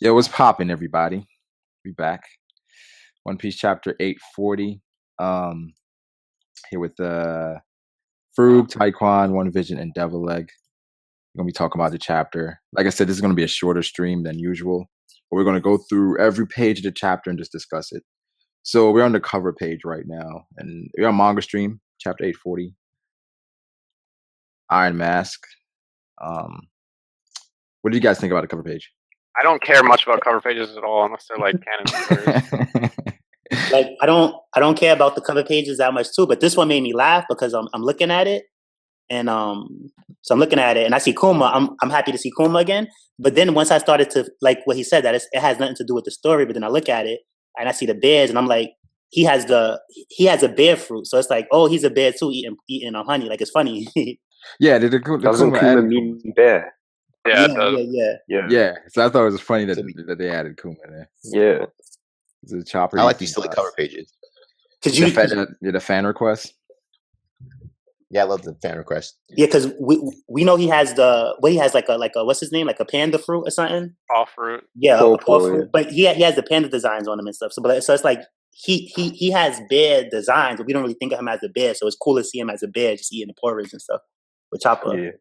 Yo, what's poppin', everybody? We back. One Piece chapter 840. Here with Frewb, Tyquan, One Vision, and Devil Leg. We're gonna be talking about the chapter. Like I said, this is gonna be a shorter stream than usual. But we're gonna go through every page of the chapter and just discuss it. So we're on the cover page right now, and we're on Manga Stream, chapter 840. Iron Mask. What do you guys think about the cover page? I don't care much about cover pages at all unless they're like canon stories. Like I don't care about the cover pages that much too, but this one made me laugh because I'm looking at it, and so I'm looking at it and I see Kuma. I'm happy to see Kuma again. But then once I started to like what he said, that it has nothing to do with the story. But then I look at it and I see the bears, and I'm like, he has a bear fruit, so it's like, oh, he's a bear too, eating honey. Like, it's funny. Yeah, the doesn't Kuma mean bear? Yeah. So I thought it was funny that they added Kuma there. Yeah. It's a chopper. I like these silly cover pages. The fan request. Yeah, I love the fan request. Yeah, because we know he has like a what's his name, like a panda fruit or something. Paw fruit. Yeah, paw fruit. But he has the panda designs on him and stuff. So it's like he has bear designs, but we don't really think of him as a bear. So it's cool to see him as a bear, just eating the porridge and stuff with Chopper.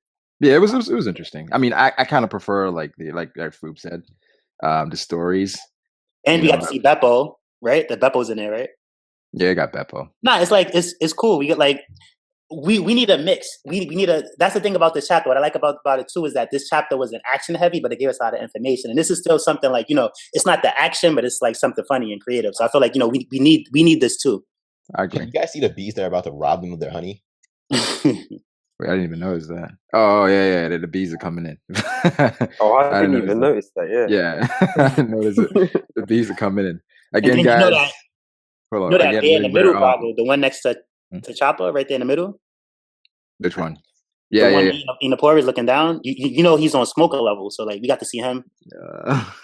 Yeah, it was interesting. I mean, I kind of prefer like Frewb said, the stories. And we got to see Beppo, right? The Beppo's in there, right? Yeah, I got Beppo. Nah, it's like it's cool. We get like we need a mix. We need a. That's the thing about this chapter. What I like about it too is that this chapter wasn't action heavy, but it gave us a lot of information. And this is still something like, it's not the action, but it's like something funny and creative. So I feel like we need this too. I agree. You guys see the bees that are about to rob them of their honey? Wait, I didn't even notice that. Oh yeah, the bees are coming in. I didn't even notice that. Yeah, I didn't notice it. The bees are coming in again, guys. Hold on. That bear in the middle, Brago, the one next to Chopper, right there in the middle. Which one? Yeah. In the porridge, looking down. He's on smoker level, so like we got to see him.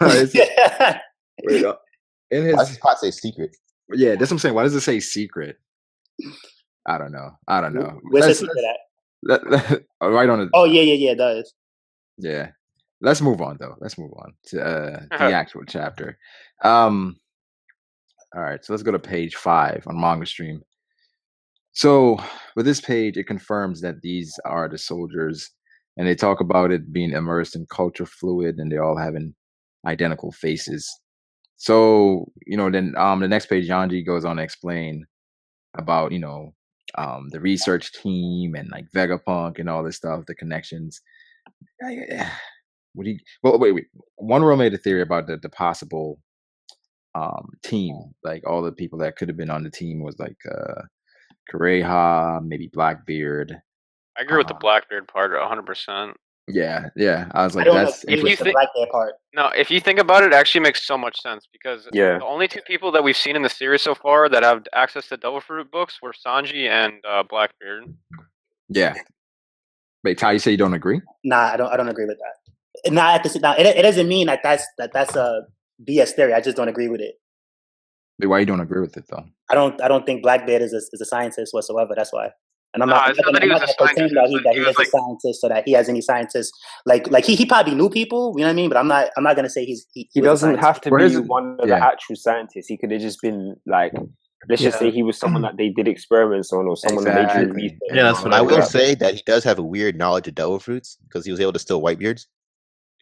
Wait up. Why does his pot say secret? Yeah, that's what I'm saying. Why does it say secret? I don't know. Where's the secret at? Right on it. Oh yeah, it does. Yeah. Let's move on though. Let's move on to the actual chapter. All right, so let's go to page 5 on Manga Stream. So with this page, it confirms that these are the soldiers, and they talk about it being immersed in culture fluid, and they're all having identical faces. So then the next page, Yanji goes on to explain about the research team and like Vegapunk and all this stuff, the connections. Wait. One World made a theory about the possible team, like all the people that could have been on the team was like Kureha, maybe Blackbeard. I agree with the Blackbeard part 100%. Yeah. I was like, that's the Blackbeard part. No, if you think about it, it actually makes so much sense because the only two people that we've seen in the series so far that have access to Devil Fruit books were Sanji and Blackbeard. Yeah. Wait, Ty, you say you don't agree? Nah, I don't agree with that. It doesn't mean that's a BS theory. I just don't agree with it. Wait, why you don't agree with it though? I don't think Blackbeard is a scientist whatsoever. That's why. And I'm not that he was a scientist. That he is a scientist, so that he has any scientists. Like he probably knew people. You know what I mean? But I'm not gonna say he doesn't have to be one of the actual scientists. He could have just been like, let's just say he was someone that they did experiments on, or someone that they did research. Yeah, that's what I will say, that he does have a weird knowledge of devil fruits because he was able to steal Whitebeards.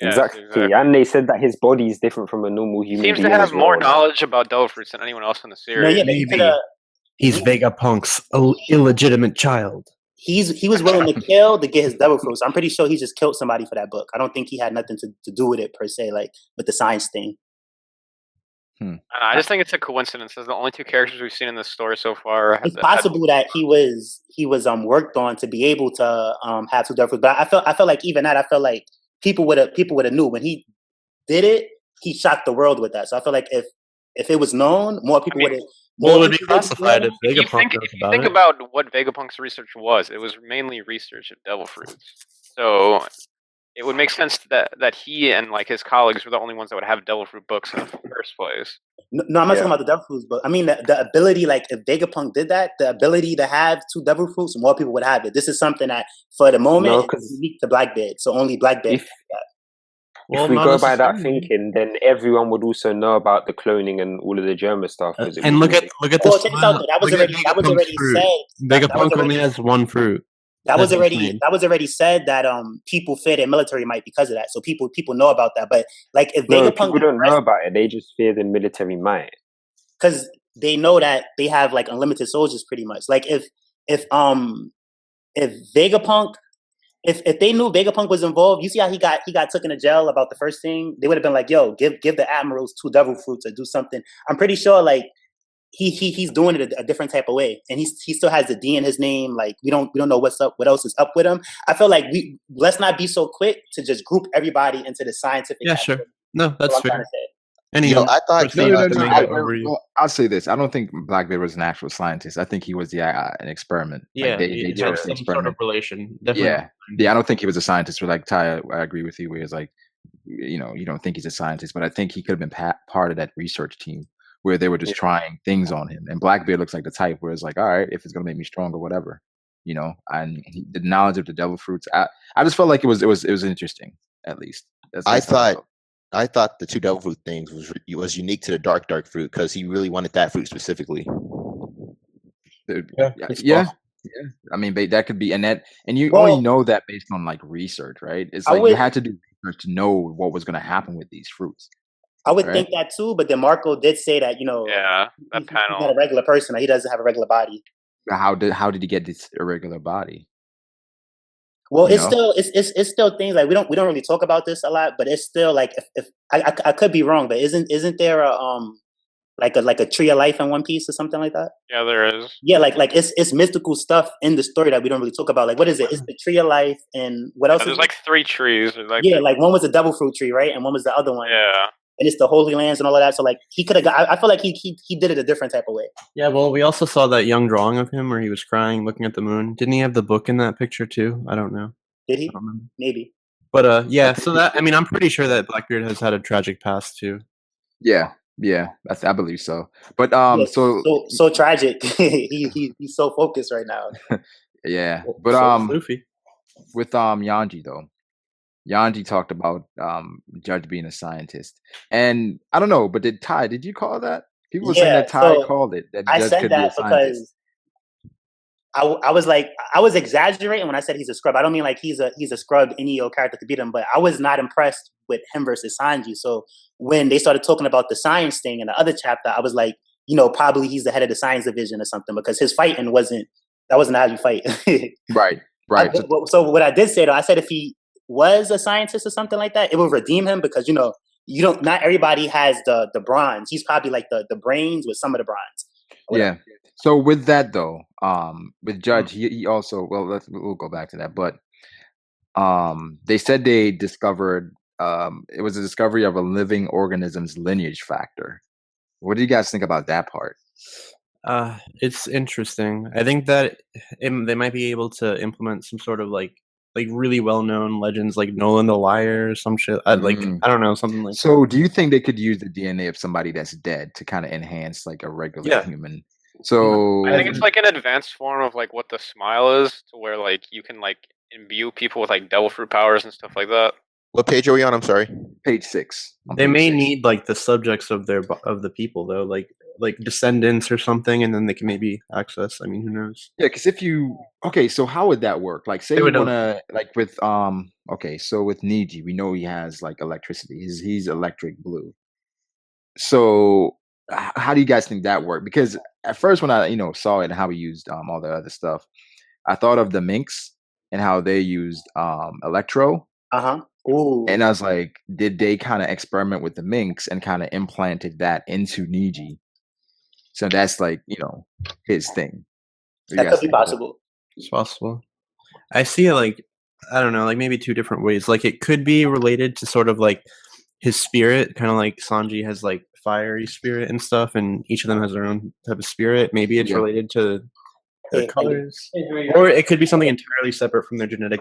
Yeah, exactly, and they said that his body is different from a normal human. Seems to have more knowledge about devil fruits than anyone else in the series. No, maybe he's Vegapunk's illegitimate child. He was willing to kill to get his devil fruits. I'm pretty sure he just killed somebody for that book. I don't think he had nothing to do with it per se, like with the science thing. I just think it's a coincidence. As the only two characters we've seen in this story so far. It's possible that he was worked on to be able to have two devil fruits. But I felt like even that, I felt like people would have knew when he did it. He shocked the world with that. So I feel like if it was known, more people would have. Well, it would be classified if Vegapunk think about what Vegapunk's research was. It was mainly research of devil fruits. So it would make sense that he and like his colleagues were the only ones that would have devil fruit books in the first place. No, I'm not talking about the devil fruits, but I mean the ability. Like if Vegapunk did that, the ability to have two devil fruits, more people would have it. This is something that, for the moment, is unique to Blackbeard. So only Blackbeard. if we go by that thinking, then everyone would also know about the cloning and all of the Germa stuff. And look at the check this out, though. That was already said. Vegapunk only has one fruit. That was already said that people fear their military might because of that. So people know about that. But like if Vegapunk, people don't know about it. They just fear the military might, because they know that they have like unlimited soldiers, pretty much. Like if Vegapunk, if they knew Vegapunk was involved, you see how he got taken to jail about the first thing. They would have been like, "Yo, give the admirals 2 devil fruits or do something." I'm pretty sure like he's doing it a different type of way, and he still has the D in his name. Like we don't know what's up, what else is up with him. I feel like let's not be so quick to just group everybody into the scientific. Yeah, sure. No, that's fair. Anyway, I thought I'll say this. I don't think Blackbeard was an actual scientist. I think he was an experiment. Yeah, like they had some sort of relation. Definitely. Yeah. I don't think he was a scientist. But like Ty, I agree with you. Where it's like, you don't think he's a scientist, but I think he could have been part of that research team where they were just trying things on him. And Blackbeard looks like the type where it's like, all right, if it's gonna make me stronger, whatever, And the knowledge of the devil fruits, I just felt like it was interesting. At least I thought the 2 devil fruit things was unique to the dark fruit because he really wanted that fruit specifically. Yeah. I mean, that could be, and you only know that based on like research, right? It's like you had to do research to know what was going to happen with these fruits. I would think that too, but then Marco did say that that panel. He's not a regular person. He doesn't have a regular body. How did he get this irregular body? Well, it's still things like we don't really talk about this a lot, but it's still like if I could be wrong, but isn't there a like a tree of life in One Piece or something like that? Yeah, there is. Yeah, like it's mystical stuff in the story that we don't really talk about. Like what is it? It's the tree of life, and what else? There's like 3 trees. Like one was the devil fruit tree, right? And one was the other one. Yeah. And it's the Holy Lands and all of that. So like he could have got. I feel like he did it a different type of way. Yeah, well, we also saw that young drawing of him where he was crying, looking at the moon. Didn't he have the book in that picture too? I don't know. Did he? Maybe. But yeah. So that I'm pretty sure that Blackbeard has had a tragic past too. Yeah, I believe so. But so tragic. He's so focused right now. Yeah, but with Yanji though. Yanji talked about Judge being a scientist, and I don't know, but did you call that? People were saying that Ty called it. That Judge could be a scientist. I was exaggerating when I said he's a scrub. I don't mean like he's a scrub any character could beat him, but I was not impressed with him versus Sanji. So when they started talking about the science thing in the other chapter, I was like, probably he's the head of the science division or something, because his fighting wasn't how you fight. Right. So what I did say though, I said if he was a scientist or something like that, it would redeem him, because you don't, not everybody has the bronze. He's probably like the brains with some of the bronze. Yeah. So with that though, with Judge, he also, we'll go back to that, but they said they discovered it was a discovery of a living organism's lineage factor. What do you guys think about that part? It's interesting. I think that they might be able to implement some sort of like really well-known legends like Nolan the Liar or some shit. I don't know, something like So do you think they could use the DNA of somebody that's dead to kind of enhance like a regular human? So I think it's like an advanced form of like what the smile is, to where like you can like imbue people with like devil fruit powers and stuff like that. What page are we on? I'm sorry. Page 6. They may need like the subjects of the people though, like descendants or something, and then they can maybe access. I mean, who knows? Yeah, because so how would that work? Like, say you wanna like with so with Niji, we know he has like electricity. He's electric blue. So how do you guys think that worked? Because at first when I saw it and how he used all the other stuff, I thought of the Minx and how they used electro. Ooh. And I was like, did they kind of experiment with the Minx and kind of implanted that into Niji? So that's like, his thing. That could be possible. It's possible. I see it like, I don't know, like maybe 2 different ways. Like it could be related to sort of like his spirit, kind of like Sanji has like fiery spirit and stuff, and each of them has their own type of spirit. Maybe it's related to their colors, or it could be something entirely separate from their genetic.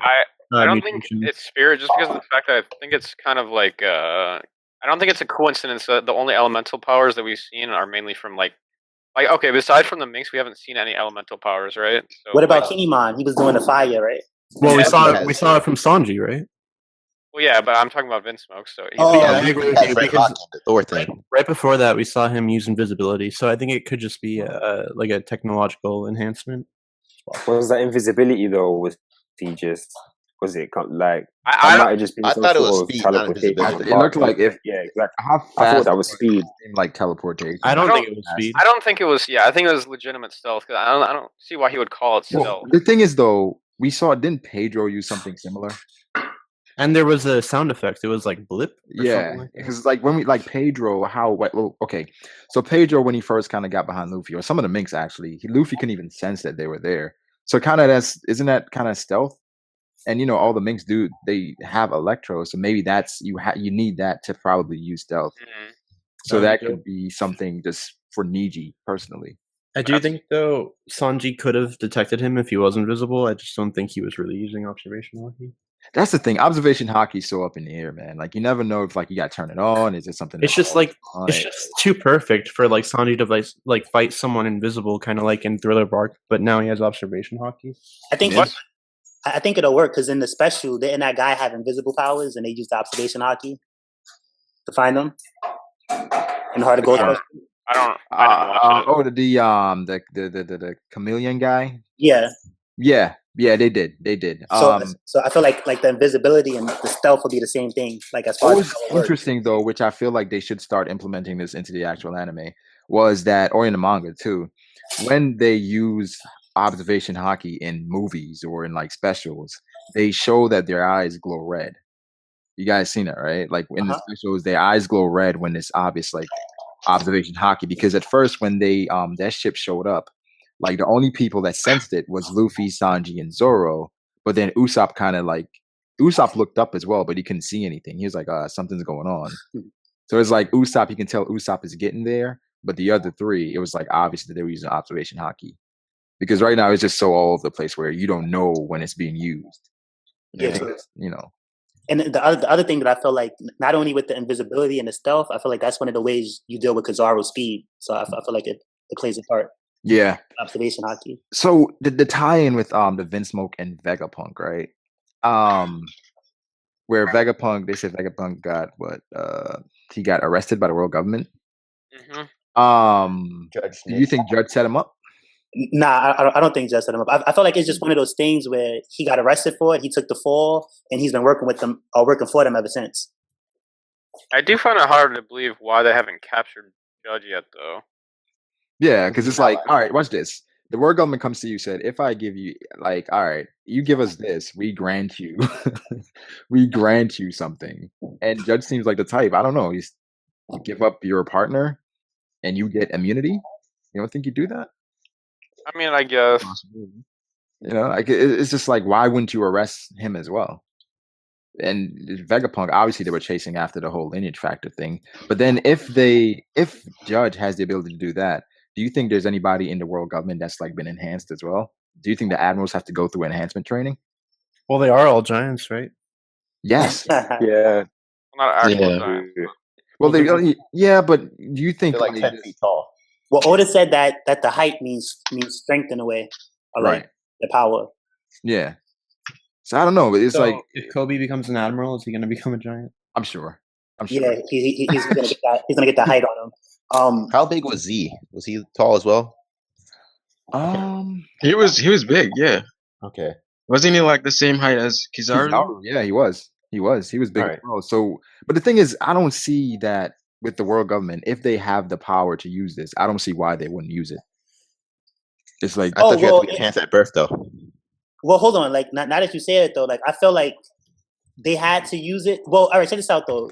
I don't think it's spirit, just because of the fact that I think it's kind of like I don't think it's a coincidence that the only elemental powers that we've seen are mainly from like okay, besides from the Minx, we haven't seen any elemental powers, right? So, what about Kinemon? He was doing the fire, right? Well, we saw it from Sanji, right? Well, yeah, but I'm talking about Vince Smoke. So I agree with you Red because Hawk the Thor thing. right before that, we saw him use invisibility. So I think it could just be like a technological enhancement. Was that invisibility though? Was he just? Was it like? I might have just been I some thought it was sort of speed, not teleportation. invisibility. It looked like if yeah, exactly. how fast I thought that was speed. like teleportation. I don't think it was speed. I don't think it was. Yeah, I think it was legitimate stealth. Cause I don't see why he would call it stealth. The thing is, though, we saw didn't Pedro use something similar? And there was a sound effect. It was like blip. Yeah, because like when we like Pedro, well, okay, so Pedro when he first kind of got behind Luffy, or some of the Minks actually, Luffy couldn't even sense that they were there. So kind of isn't that kind of stealth? And you know all the Minks do they have Electro, so maybe that's you need that to probably use stealth. Mm-hmm. So that could be something just for Niji personally. I do think though Sanji could have detected him if he was invisible. I just don't think he was really using observation haki. That's the thing. Observation hockey is so up in the air, man. Like you never know if like you got to turn it on. Is it something? It's just like it's just too perfect for like Sanji to like fight someone invisible, kind of like in Thriller Bark. But now he has observation hockey. I think it'll work because in the special, didn't that guy have invisible powers and they used the observation hockey to find them in the Heart of Gold? I don't watch it. The chameleon guy. Yeah, they did. So I feel like the invisibility and the stealth will be the same thing. Like as far what as was interesting though, which I feel like they should start implementing this into the actual anime, was that, or in the manga too, when they use observation hockey in movies or in like specials, they show that their eyes glow red. You guys seen it, right? Like in the specials, their eyes glow red when it's obvious like observation hockey. Because at first when they that ship showed up, like the only people that sensed it was Luffy, Sanji, and Zoro. But then Usopp looked up as well, but he couldn't see anything. He was like, something's going on. So it's like Usopp, you can tell Usopp is getting there, but the other three, it was like obvious that they were using observation hockey. Because right now it's just so all over the place where you don't know when it's being used. Yeah, you know. And the other thing that I feel like, not only with the invisibility and the stealth, I feel like that's one of the ways you deal with Kizaru's speed. So I feel like it plays a part. Yeah. Observation hockey. So the tie-in with the Vince Smoke and Vegapunk, right? Where Vegapunk, they said Vegapunk got he got arrested by the world government. Mm-hmm. Do you think Judge set him up? Nah, I don't think Judge set him up. I feel like it's just one of those things where he got arrested for it, he took the fall, and he's been working with them or working for them ever since. I do find it hard to believe why they haven't captured Judge yet, though. Yeah, because it's like, all right, watch this. The world government comes to you, said, if I give you, like, all right, you give us this, we grant you, something. And Judge seems like the type. I don't know. You give up your partner, and you get immunity. You don't think you do that? I mean, I guess. You know, like it's just like, why wouldn't you arrest him as well? And Vegapunk, obviously, they were chasing after the whole lineage factor thing. But then, if Judge has the ability to do that, do you think there's anybody in the world government that's like been enhanced as well? Do you think the admirals have to go through enhancement training? Well, they are all giants, right? Yes. Yeah. Not actual giants. Well, yeah, but do you think they're like 10 feet tall? Well, Oda said that the height means strength in a way, or like the power. Yeah. So I don't know, but it's like if Kobe becomes an admiral, is he going to become a giant? I'm sure. Yeah, he's going to get that. He's going to get the height on him. How big was Z? Was he tall as well? He was big. Yeah. Okay. Wasn't he like the same height as Kizaru? Yeah, he was. He was big as well. So, but the thing is, I don't see that with the world government. If they have the power to use this, I don't see why they wouldn't use it. It's like I thought you had to be enhanced at birth, though. Well, hold on. Like, now that you say it, though, like I feel like they had to use it. Well, all right, check this out, though.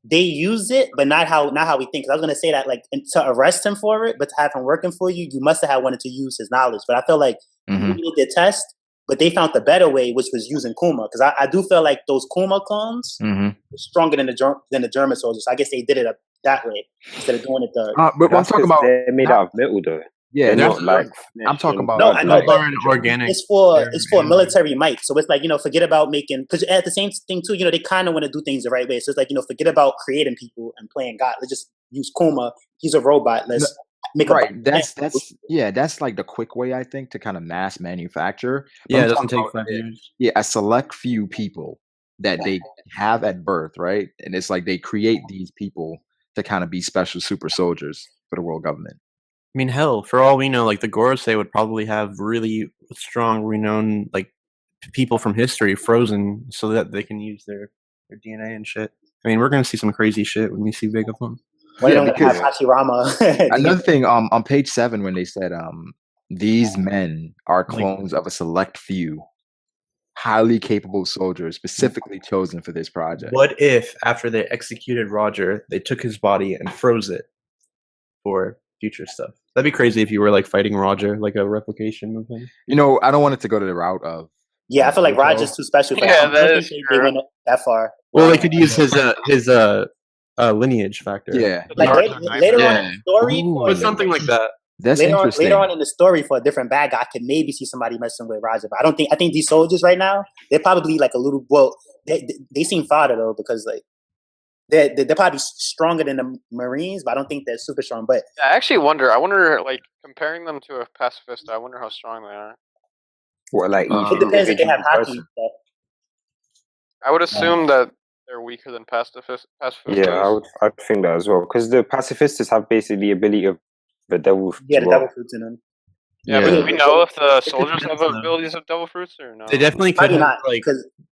They use it, but not how we think. Because I was going to say that, like, to arrest him for it, but to have him working for you, you must have wanted to use his knowledge. But I feel like we did the test, but they found the better way, which was using Kuma. Because I do feel like those Kuma clones were stronger than the German soldiers. So I guess they did it that way instead of doing it the. But I'm talking about they're made out of metal, though. Yeah, not like I'm talking about. No, I know, but organic. It's for military might. So it's like, forget about making, because at the same thing too, they kind of want to do things the right way. So it's like, forget about creating people and playing God. Let's just use Kuma. He's a robot. Let's make that's like the quick way, I think, to kind of mass manufacture. Yeah, it doesn't take 5 years. Yeah, a select few people that they have at birth, right? And it's like they create these people to kind of be special super soldiers for the world government. I mean, hell, for all we know, like the Gorosei would probably have really strong, renowned like people from history frozen so that they can use their DNA and shit. I mean, we're gonna see some crazy shit when we see Vegapunk. Yeah, because Hashirama. Another thing, on page 7, when they said these men are clones of a select few highly capable soldiers specifically chosen for this project. What if after they executed Roger, they took his body and froze it for future stuff? That'd be crazy if you were like fighting Roger, like a replication of him. You know, I don't want it to go to the route of. Yeah, I feel like Roger's too special. For that is they went that far. Well, they could use his lineage factor. Yeah, like later on in the story, or something like that. That's interesting. Later on in the story, for a different bad guy, I could maybe see somebody messing with Roger. But I think these soldiers right now, they're probably like a little. Well, they seem fodder though, because like they're probably stronger than the Marines, but I don't think they're super strong. But I actually wonder. I wonder, like comparing them to a pacifist. I wonder how strong they are. What, like it depends if they have hockey and stuff. I would assume that they're weaker than pacifists. Yeah, I think that as well, because the pacifists have basically the ability of the devil fruits. Yeah, the devil fruits in them. Yeah, but do we know if the soldiers have abilities of devil fruits or no? They definitely could have, not, like,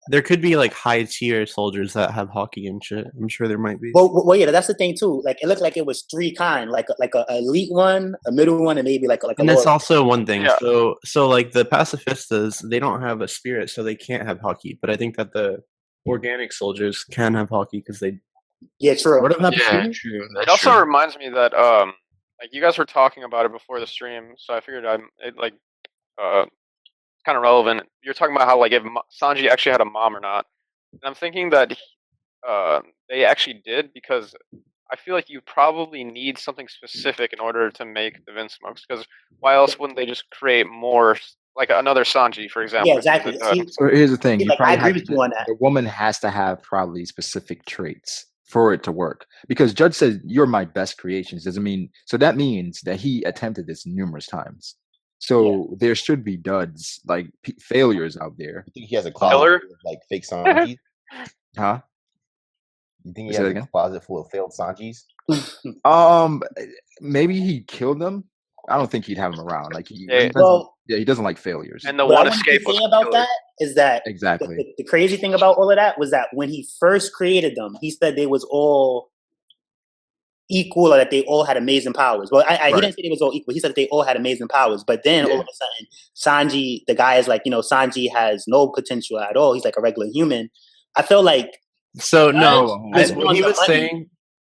there could be like high tier soldiers that have hockey and shit. I'm sure there might be. Well, yeah, that's the thing too. Like, it looked like it was 3 kind, like a elite one, a middle one, and maybe like a. And that's also one thing. Yeah. So like the pacifistas, they don't have a spirit, so they can't have hockey. But I think that the organic soldiers can have hockey because they. Yeah, true. What about true? It also reminds me that like you guys were talking about it before the stream, so I figured kind of relevant. You're talking about how like if Sanji actually had a mom or not, and I'm thinking that they actually did, because I feel like you probably need something specific in order to make the Vin Smokes. Because why else wouldn't they just create more, like another Sanji, for example? Yeah, exactly. So here's the thing: I agree with you on that. The woman has to have probably specific traits for it to work, because Judge says you're my best creations. Doesn't mean, so that means that he attempted this numerous times. So there should be duds, like failures out there. You think he has a closet of, like fake Sanjis? Huh? You think he has a closet full of failed Sanjis? Maybe he killed them. I don't think he'd have them around. Like he doesn't like failures. And the one escape was about that is that exactly the crazy thing about all of that was that when he first created them, he said they was all equal, or that they all had amazing powers. Well, he didn't say they was all equal. He said that they all had amazing powers. But then all of a sudden, Sanji, the guy is like, Sanji has no potential at all. He's like a regular human. I feel like what he was saying.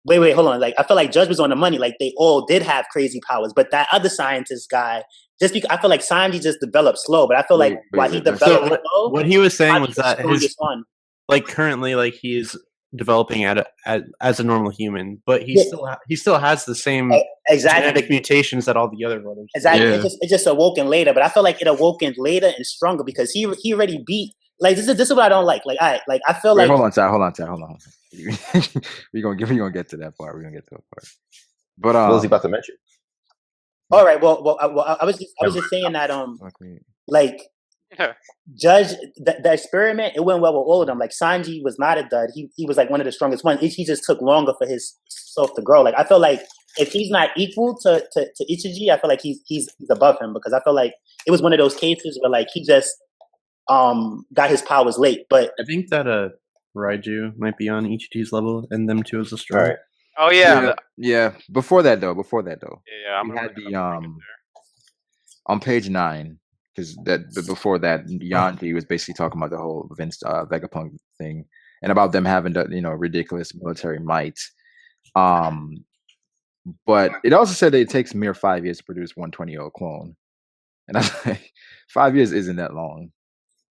Wait, hold on. Like, I feel like Judge was on the money. Like, they all did have crazy powers, but that other scientist guy, just because I feel like Sanji just developed slow, but I feel like while he developed slow, what he was saying was that his one, like currently, like he is developing as a normal human, but he still has the same genetic mutations that all the other brothers. Exactly, it just awoken later, but I feel like it awoken later and stronger because he already beat. Like this is what I don't like. Like I feel like hold on. We're gonna get to that part. But what was he about to mention? All right. Well, I was just saying that like Judge the experiment, it went well with all of them. Like Sanji was not a dud. He was like one of the strongest ones. He just took longer for his self to grow. Like I feel like if he's not equal to Ichiji, I feel like he's above him, because I feel like it was one of those cases where like he just got his powers late. But I think that Raiju might be on Ichiji's level, and them two is a strong. Right. Oh yeah. Before that though. Yeah, we had the on page 9, because before that, Yanji was basically talking about the whole Vince Vegapunk thing and about them having ridiculous military might. But it also said that it takes mere 5 years to produce 120-year-old clone, and I was like, 5 years isn't that long.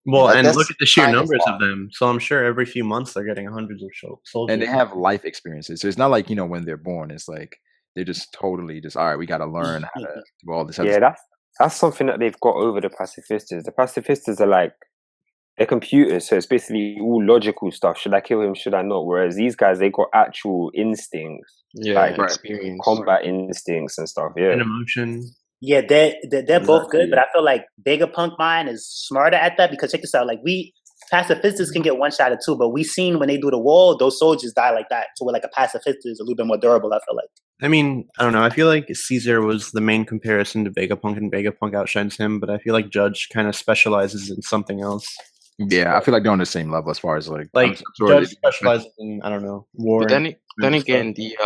Well, and look at the sheer numbers of them. So I'm sure every few months they're getting hundreds of soldiers. And they have life experiences. So it's not like, when they're born, it's like they're just totally all right, we got to learn how to do all this other stuff. That's something that they've got over the pacifistas. The pacifistas are like, they're computers, so it's basically all logical stuff. Should I kill him? Should I not? Whereas these guys, they got actual instincts. Experience. Combat instincts and stuff, and emotion. Yeah, they're both good, but I feel like Vegapunk mind is smarter at that, because check this out. Like pacifists can get one-shotted too, but we seen when they do the wall, those soldiers die like that. So where like a pacifist is a little bit more durable, I feel like. I mean, I don't know. I feel like Caesar was the main comparison to Vegapunk, and Vegapunk outshines him, but I feel like Judge kind of specializes in something else. Yeah, I feel like they're on the same level as far as like Judge specializes in, I don't know, war. But then again, the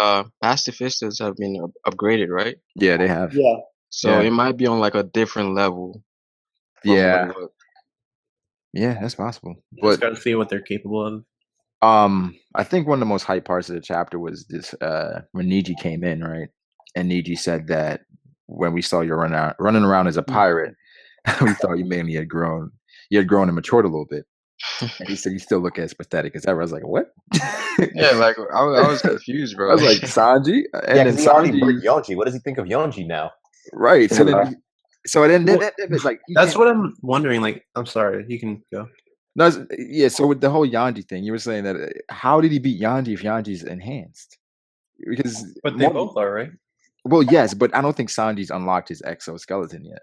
pacifistas have been upgraded, right? Yeah, they have. Yeah. So it might be on like a different level. Yeah. Yeah, that's possible. But just gotta see what they're capable of. I think one of the most hype parts of the chapter was this when Niji came in, right? And Niji said that when we saw you running around as a pirate, we thought you mainly had grown. You had grown and matured a little bit. And he said you still look as pathetic as ever. I was like, what? Yeah, like I was confused, bro. I was like, Sanji? And Yeah, then he already Sanji, burned Yonji. What does he think of Yonji now? right. So then like that's what I'm wondering. Like, I'm sorry, you can go. No, yeah. So with the whole Yonji thing, you were saying that how did he beat Yonji if Yonji's enhanced? But they both are, right? Well, yes, but I don't think Sanji's unlocked his exoskeleton yet.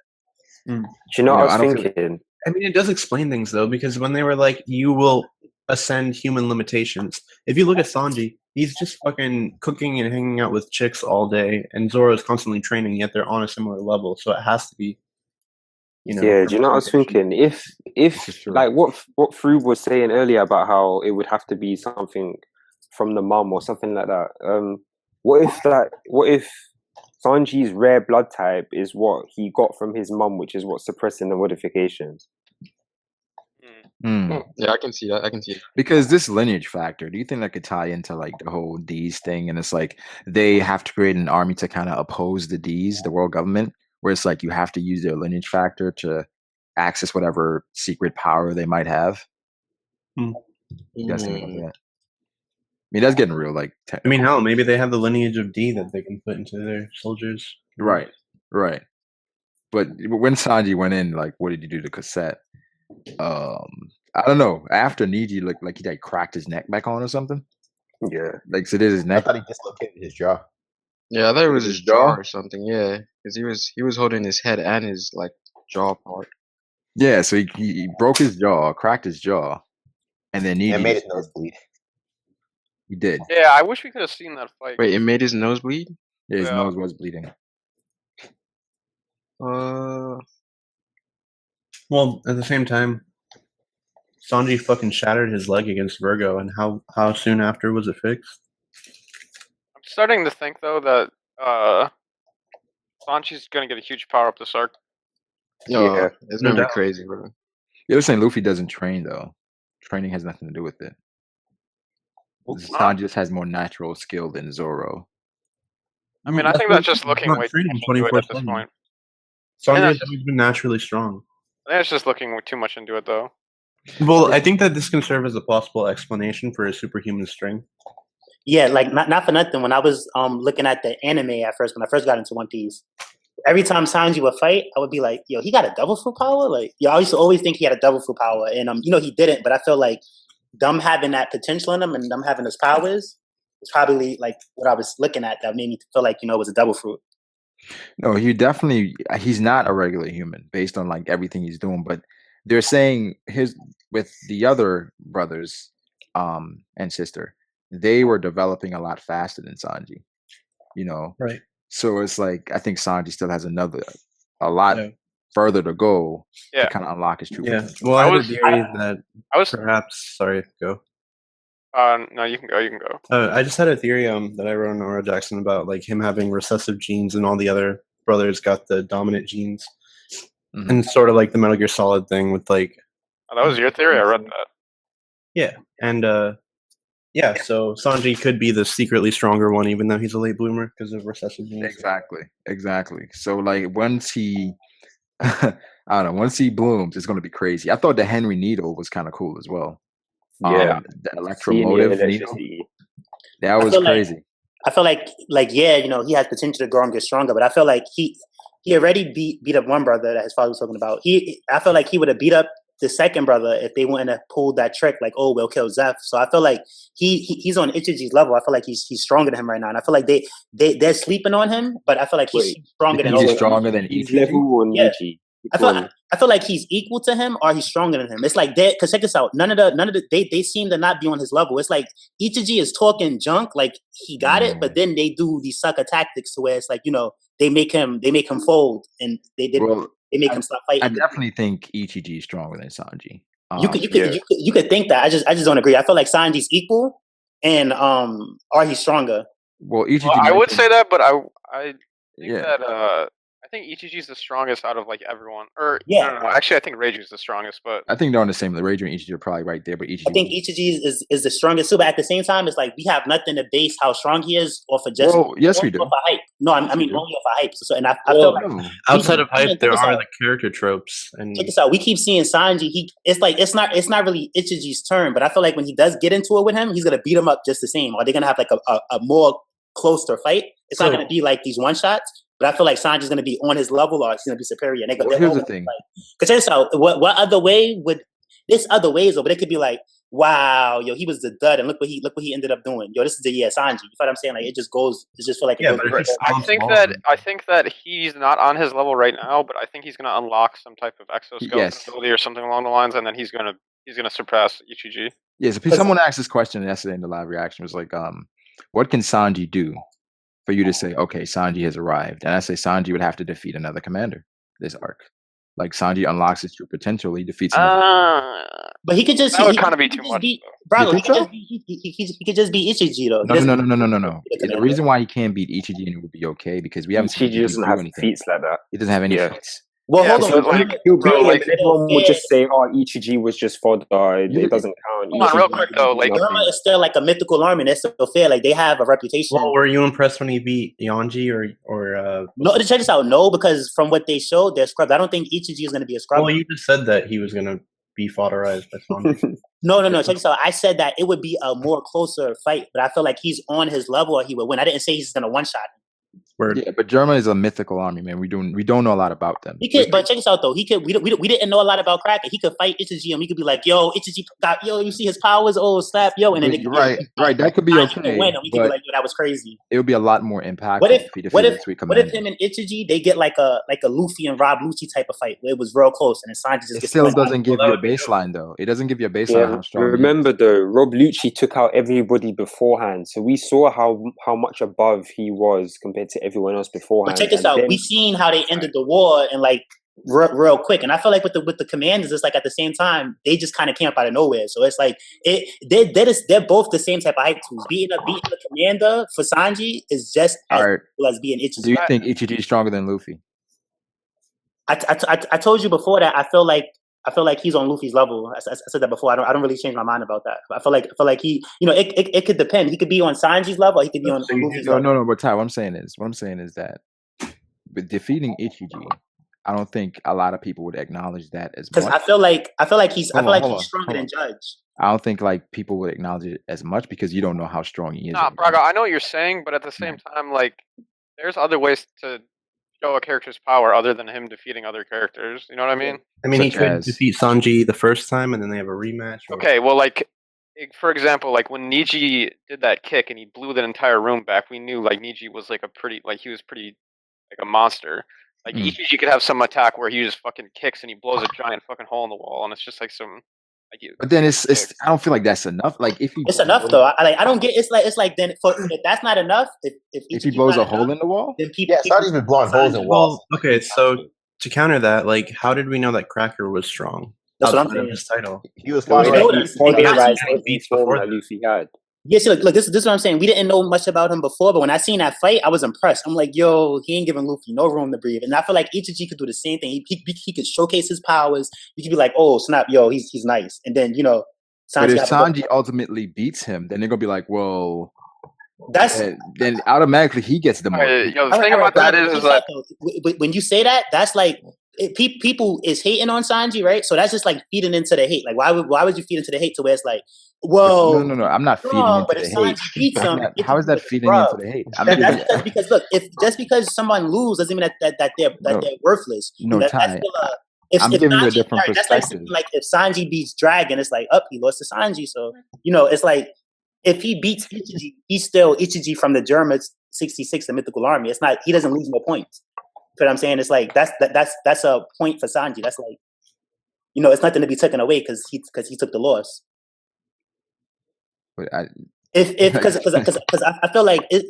Do you know what I was thinking? I mean, it does explain things though, because when they were like, "You will ascend human limitations," if you look at Sanji, he's just fucking cooking and hanging out with chicks all day, and Zoro is constantly training. Yet they're on a similar level, so it has to be. You know, yeah, do you know what I was thinking? If like what Frewb was saying earlier about how it would have to be something from the mum or something like that. What if Sanji's rare blood type is what he got from his mum, which is what's suppressing the modifications? Yeah, I can see that. Because this lineage factor, do you think that could tie into like the whole D's thing? And it's like they have to create an army to kind of oppose the D's, the world government, where it's like you have to use their lineage factor to access whatever secret power they might have. You guys think about that? I mean, that's getting real. Like, I mean, hell, maybe they have the lineage of D that they can put into their soldiers. Right. But when Sanji went in, like, what did he do to Cassette? I don't know. After Niji looked like he like cracked his neck back on or something. Yeah, like so did his neck. I thought he dislocated his jaw. Yeah, I thought it was his jaw or something. Yeah, because he was holding his head and his like jaw part. Yeah, so he broke his jaw, cracked his jaw, and then Niji made his nose bleed. He did. Yeah, I wish we could have seen that fight. Wait, it made his nose bleed? Yeah, his nose was bleeding. Well, at the same time, Sanji fucking shattered his leg against Virgo, and how soon after was it fixed? I'm starting to think though that Sanji's gonna get a huge power up this arc. Yeah, it's gonna be crazy, bro. You're saying Luffy doesn't train though. Training has nothing to do with it. Sanji just has more natural skill than Zoro. I mean, I think that's just looking way too much into it at this point. Sanji has always been naturally strong. I think it's just looking too much into it, though. Well, I think that this can serve as a possible explanation for his superhuman strength. Yeah, like not for nothing. When I was looking at the anime at first, when I first got into One Piece, every time Sanji would fight, I would be like, "Yo, he got a double fruit power." Like, I used to always think he had a double fruit power, and he didn't. But I feel like them having that potential in him and them having his powers was probably like what I was looking at that made me feel like it was a double fruit. No, he's not a regular human based on like everything he's doing, but they're saying with the other brothers and sister, they were developing a lot faster than Sanji, right? So it's like I think Sanji still has a lot further to go to kind of unlock his true potential. Well, I have a theory that perhaps go. No, you can go. You can go. I just had a theory that I wrote on Aura Jackson about like him having recessive genes and all the other brothers got the dominant genes, and sort of like the Metal Gear Solid thing with like. Oh, that was your theory. I read that. Yeah, and so Sanji could be the secretly stronger one, even though he's a late bloomer because of recessive genes. Exactly. So like once he, I don't know, once he blooms, it's going to be crazy. I thought the Henry Needle was kind of cool as well. Yeah, the electromotive needle. That was crazy. I feel like he has potential to grow and get stronger, but I feel like he already beat up one brother that his father was talking about. I feel like he would have beat up the second brother if they wouldn't have pulled that trick, like, oh, we'll kill Zeph. So I feel like he's on Ichiji's level. I feel like he's stronger than him right now, and I feel like they're sleeping on him, but I feel like he's stronger than Ichiji. Level on Ichi. I feel like he's equal to him or he's stronger than him. It's like that because check this out. None of the they seem to not be on his level. It's like Ichiji is talking junk, like he got it, but then they do these sucker tactics to where it's like, they make him fold and they make him stop fighting. I definitely think Ichiji is stronger than Sanji. You could think that. I just don't agree. I feel like Sanji's equal and or he's stronger. Well, Ichiji. Well, I would say that, but I think that I think Ichiji's the strongest out of like everyone. Or no. Actually, I think Reiju's the strongest. But I think they're on the same. Reiju and Ichiji are probably right there. But Ichiji, I think Ichiji is the strongest too. But at the same time, it's like we have nothing to base how strong he is off of just. Well, yes, we do. Off of hype. No, I mean only off of hype. So and I feel like outside of hype, there are the character tropes. And check this out. We keep seeing Sanji. It's not really Ichiji's turn. But I feel like when he does get into it with him, he's gonna beat him up just the same. Or they're gonna have like a more closer fight. It's not gonna be like these one shots. But I feel like Sanji's going to be on his level, or he's going to be superior. And here's the thing: because check this out. What other way would? There's other ways, though. But it could be like, wow, yo, he was the dud, and look what he ended up doing. Yo, this is the year Sanji. You know what I'm saying? Like it just goes. It just feel like I think that he's not on his level right now, but I think he's going to unlock some type of exoskeleton ability or something along the lines, and then he's going to surpass Ichiji. Yes, someone asked this question yesterday in the live reaction. Was like, what can Sanji do for you to say, okay, Sanji has arrived? And I say Sanji would have to defeat another commander this arc. Like Sanji unlocks his true potential, he defeats another. But he could just that would kind of be too much. Brago, he could just beat Ichiji though. No. The reason why he can't beat Ichiji and it would be okay because we haven't seen Ichiji doesn't have feats like that. He doesn't have any feats. Well, hold on. Everyone would just say, "Oh, Ichiji was just fodder. It doesn't count." Hold on, real quick though. Like, Germa is still like a mythical army. That's so fair. Like they have a reputation. Well, were you impressed when he beat Yonji or? No, check this out. No, because from what they showed, they're scrubs. I don't think Ichiji is going to be a scrub. Well, you just said that he was going to be fodderized by Sanji. No. Check this out. I said that it would be a more closer fight, but I feel like he's on his level or he would win. I didn't say he's going to one shot him. Yeah, but Germa is a mythical army, man. We don't know a lot about them. He could, but check this out though. He could. We didn't know a lot about Kraken. He could fight Ichiji, and we could be like, "Yo, Ichiji got you see his powers? Oh, slap, yo!" And then right. That could be okay. Win, and we could be like, "Yo, that was crazy." It would be a lot more impactful. What if him and Ichiji they get like a Luffy and Rob Lucci type of fight where it was real close, and then Sanji just it still doesn't give you a baseline though. It doesn't give you a baseline. How strong remember though, Rob Lucci took out everybody beforehand, so we saw how much above he was compared to everyone else beforehand. But check this out. We've seen how they ended the war and like real quick, and I feel like with the commanders, it's like at the same time they just kind of came up out of nowhere. So it's like they're both the same type of hype tools. Beating the commander for Sanji is just as cool as being Ichiji. Do you think Ichiji is stronger than Luffy? I told you before that I feel like he's on Luffy's level. I said that before. I don't really change my mind about that. I feel like he, it could depend. He could be on Sanji's level. Or he could be on Luffy's level. No. But Ty, what I'm saying is that with defeating Ichiji, I don't think a lot of people would acknowledge that as much. Because I feel like he's stronger than Judge. I don't think like people would acknowledge it as much because you don't know how strong he is. Nah, Braga, I know what you're saying, but at the same time, like there's other ways to show a character's power other than him defeating other characters. You know what I mean? I mean, he could defeat Sanji the first time, and then they have a rematch. Okay, well, like for example, like when Niji did that kick and he blew that entire room back, we knew like Niji was like he was pretty like a monster. Like Ichiji could have some attack where he just fucking kicks and he blows a giant fucking hole in the wall, and it's just like some. But then it's I don't feel like that's enough. Like if it's enough though. I don't get. It's like then if that's not enough. If he blows a hole in the wall, then people. It's not even blowing holes in walls. Okay, so to counter that, like, how did we know that Cracker was strong? That's what I'm saying. His title. He was Luffy had. Yeah, see, look, this is what I'm saying. We didn't know much about him before, but when I seen that fight, I was impressed. I'm like, yo, he ain't giving Luffy no room to breathe. And I feel like Ichiji could do the same thing. He could showcase his powers. You could be like, oh, snap, yo, he's nice. And then, Sanji. But if Sanji ultimately beats him, then they're going to be like, well, then automatically he gets the money. The thing about that is that when you say that, that's like, people is hating on Sanji, right? So that's just like feeding into the hate. Like, why would you feed into the hate to where it's like, whoa? No. I'm not feeding into but the if hate. Sanji beats him, how is that feeding into the hate? That's just because look, just because someone loses doesn't mean that they're worthless. No, Ty. I'm giving you a different perspective. That's like if Sanji beats Dragon, it's like he lost to Sanji. So it's like if he beats Ichiji, he's still Ichiji from the German 66, the mythical army. It's not he doesn't lose no points. what I'm saying? It's like that's a point for Sanji. That's like, it's nothing to be taken away because he took the loss. But Because I feel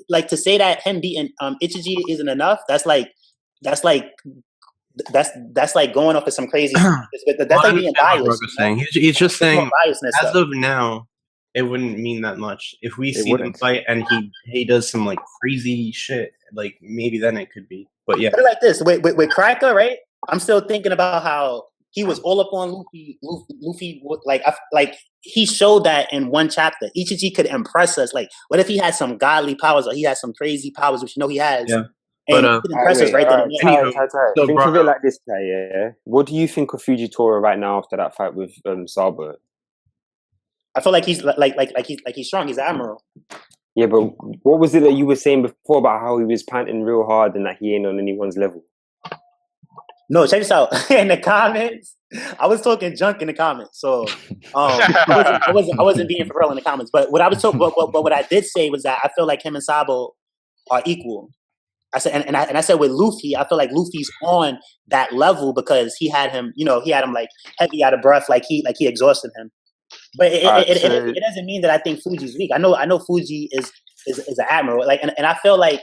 like to say that him beating Ichiji isn't enough. That's like going off of some crazy. That's like being biased. He's just saying as of now, it wouldn't mean that much. If we see them fight and he does some like crazy shit, like maybe then it could be. But yeah, put it like this with Cracker, right? I'm still thinking about how he was all up on Luffy. Like he showed that in one chapter. Ichiji could impress us. Like, what if he had some godly powers or he has some crazy powers, which he has? Yeah. And he could impress us right then. Think of it like this, guy. Yeah. What do you think of Fujitora right now after that fight with Sabo? I feel like he's he's strong. He's admiral. Yeah, but what was it that you were saying before about how he was panting real hard and that he ain't on anyone's level? No, check this out. In the comments, I was talking junk in the comments, so I wasn't being for real in the comments. But what I was talking, what I did say was that I feel like him and Sabo are equal. I said, and I said with Luffy, I feel like Luffy's on that level because he had him, like heavy out of breath, like he exhausted him. But it doesn't mean that I think Fuji's weak. I know Fuji is an admiral, like, and I feel like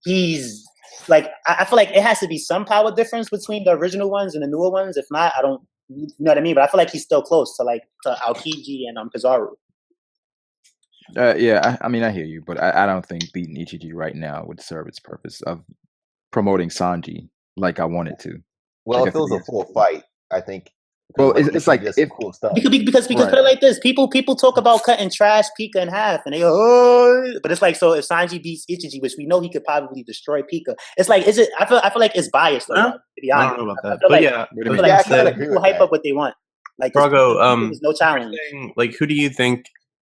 he's like, I feel like it has to be some power difference between the original ones and the newer ones. If not, I don't, you know what I mean? But I feel like he's still close to Aokiji and Kizaru. Yeah, I mean, I hear you, but I don't think beating Ichiji right now would serve its purpose of promoting Sanji like I want it to. Well, if it was a full fight, I think. Well, it's like cool stuff. Because put it like this, people talk about cutting trash Pika in half, and they go, oh, but it's like, so if Sanji beats Ichiji, which we know he could probably destroy Pika, it's like, is it? I feel like it's biased. Though, to be honest, I don't know about that, I feel like people hype up what they want. Like, Brago, there's no challenge. Like, who do you think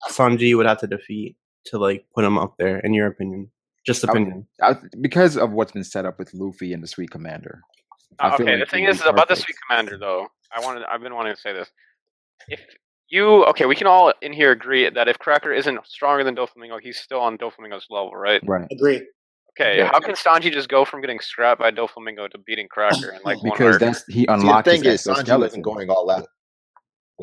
Sanji would have to defeat to like put him up there? In your opinion, just opinion, because of what's been set up with Luffy and the Sweet Commander. Okay, the thing is about the Sweet Commander, though. I've been wanting to say this. We can all in here agree that if Cracker isn't stronger than Doflamingo, he's still on Doflamingo's level, right? Right. Agree. Okay, yeah. How can Sanji just go from getting scrapped by Doflamingo to beating Cracker in like because 1 arc? He unlocked the thing is, Sanji wasn't going all out.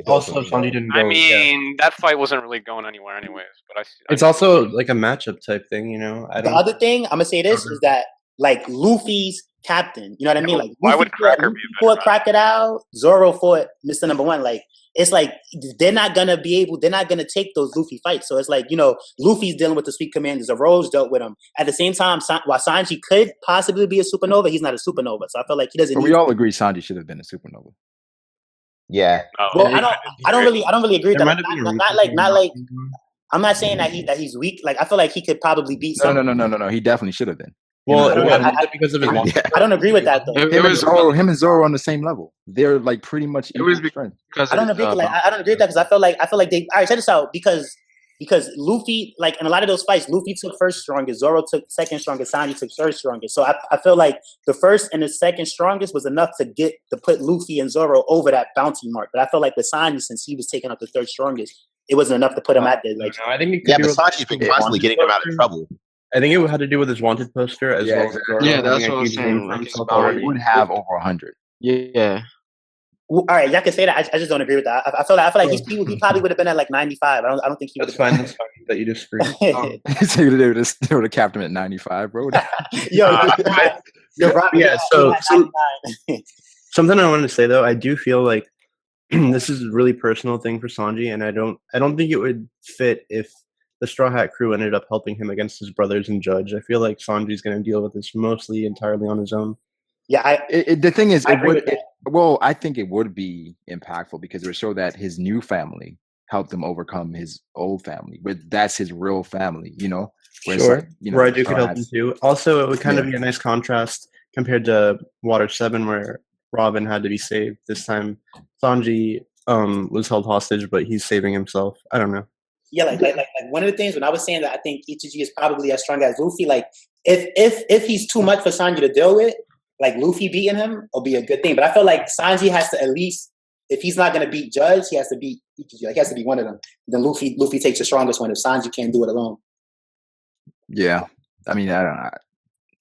Also, Sanji didn't go. I mean, that fight wasn't really going anywhere, anyways. But it's also like a matchup type thing, The other thing I'm gonna say this is that like Luffy's captain, you know what I mean? Like, why would Cracker be fought Crocodile? Zoro fought Mr. Number One. Like, it's like they're not gonna take those Luffy fights. So it's like, Luffy's dealing with the Sweet Commander. Zoro's dealt with him. At the same time, while Sanji could possibly be a supernova, he's not a supernova. So I feel like he doesn't. But we all agree Sanji should have been a supernova. Yeah. Well, I don't really agree with that. Not like. I'm not saying that he's weak. Like, I feel like he could probably beat. No. He definitely should have been. Well, because of his. I don't agree with that though. Him and Zoro on the same level. They're like pretty much. It was because I don't agree. I don't agree with that because I feel like they. All right, check this out. Because Luffy, like in a lot of those fights, Luffy took first strongest, Zoro took second strongest, Sanji took third strongest. So I feel like the first and the second strongest was enough to put Luffy and Zoro over that bounty mark. But I feel like with Sanji, since he was taking up the third strongest, it wasn't enough to put him at there. Like, I think but Sanji's been constantly getting him out of trouble. I think it had to do with his wanted poster as well. Exactly. Yeah, that's what I'm saying. He would have over 100. Yeah. All right, y'all can say that. I just don't agree with that. I feel like he probably would have been at like 95. I don't think he would. That's fine. That's fine that you disagree. So they would have capped him at 95, bro. Yeah. So something I wanted to say though, I do feel like this is a really personal thing for Sanji, and I don't think it would fit if the Straw Hat crew ended up helping him against his brothers and Judge. I feel like Sanji's going to deal with this mostly entirely on his own. Yeah, the thing is, I think it would be impactful because it would show that his new family helped him overcome his old family, but that's his real family, Sure. Like, Raiju could help him too. Also, it would kind of be a nice contrast compared to Water 7, where Robin had to be saved. This time, Sanji was held hostage, but he's saving himself. I don't know. Yeah, like one of the things when I was saying that I think Ichiji is probably as strong as Luffy, like if he's too much for Sanji to deal with, like Luffy beating him will be a good thing. But I feel like Sanji has to at least, if he's not gonna beat Judge, he has to beat Ichiji. Like he has to be one of them. Then Luffy takes the strongest one if Sanji can't do it alone. Yeah, I mean, I don't know.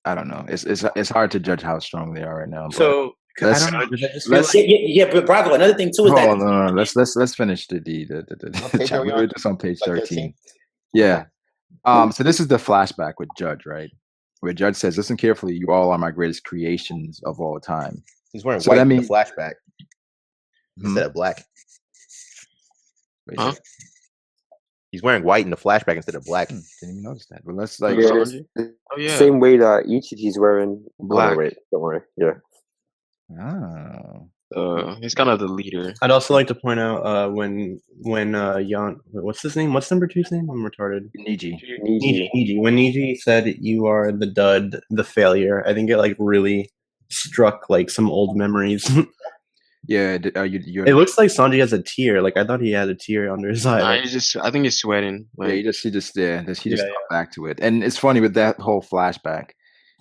I don't know. It's hard to judge how strong they are right now. But So I don't know. Does that just feel let's- like Yeah, but Brago, another thing too is hold that on, no. Let's finish the page chat. are we We're on? just on page Like 13. 13? Yeah. So this is the flashback with Judge, right? Where Judge says, "Listen carefully. You all are my greatest creations of all time." He's wearing So white that in means- the flashback Hmm? instead of black. Wait, Huh? so- He's wearing white in the flashback instead of black. Didn't even notice that. But let's like. Yeah, Sanji? it's Oh the yeah. same way that Ichiji's wearing Black. Oh, no, wait, don't worry. Yeah. Oh. He's kind of the leader. I'd also like to point out when Yon, what's his name? What's number 2's name? I'm retarded. Niji. Niji. When Niji said you are the dud, the failure, I think it like really struck like some old memories. Yeah. You're. It looks like Sanji has a tear. Like I thought he had a tear under his eye. Nah, Like, I think he's sweating. Yeah, Like, he just Yeah, got back to it. And it's funny with that whole flashback,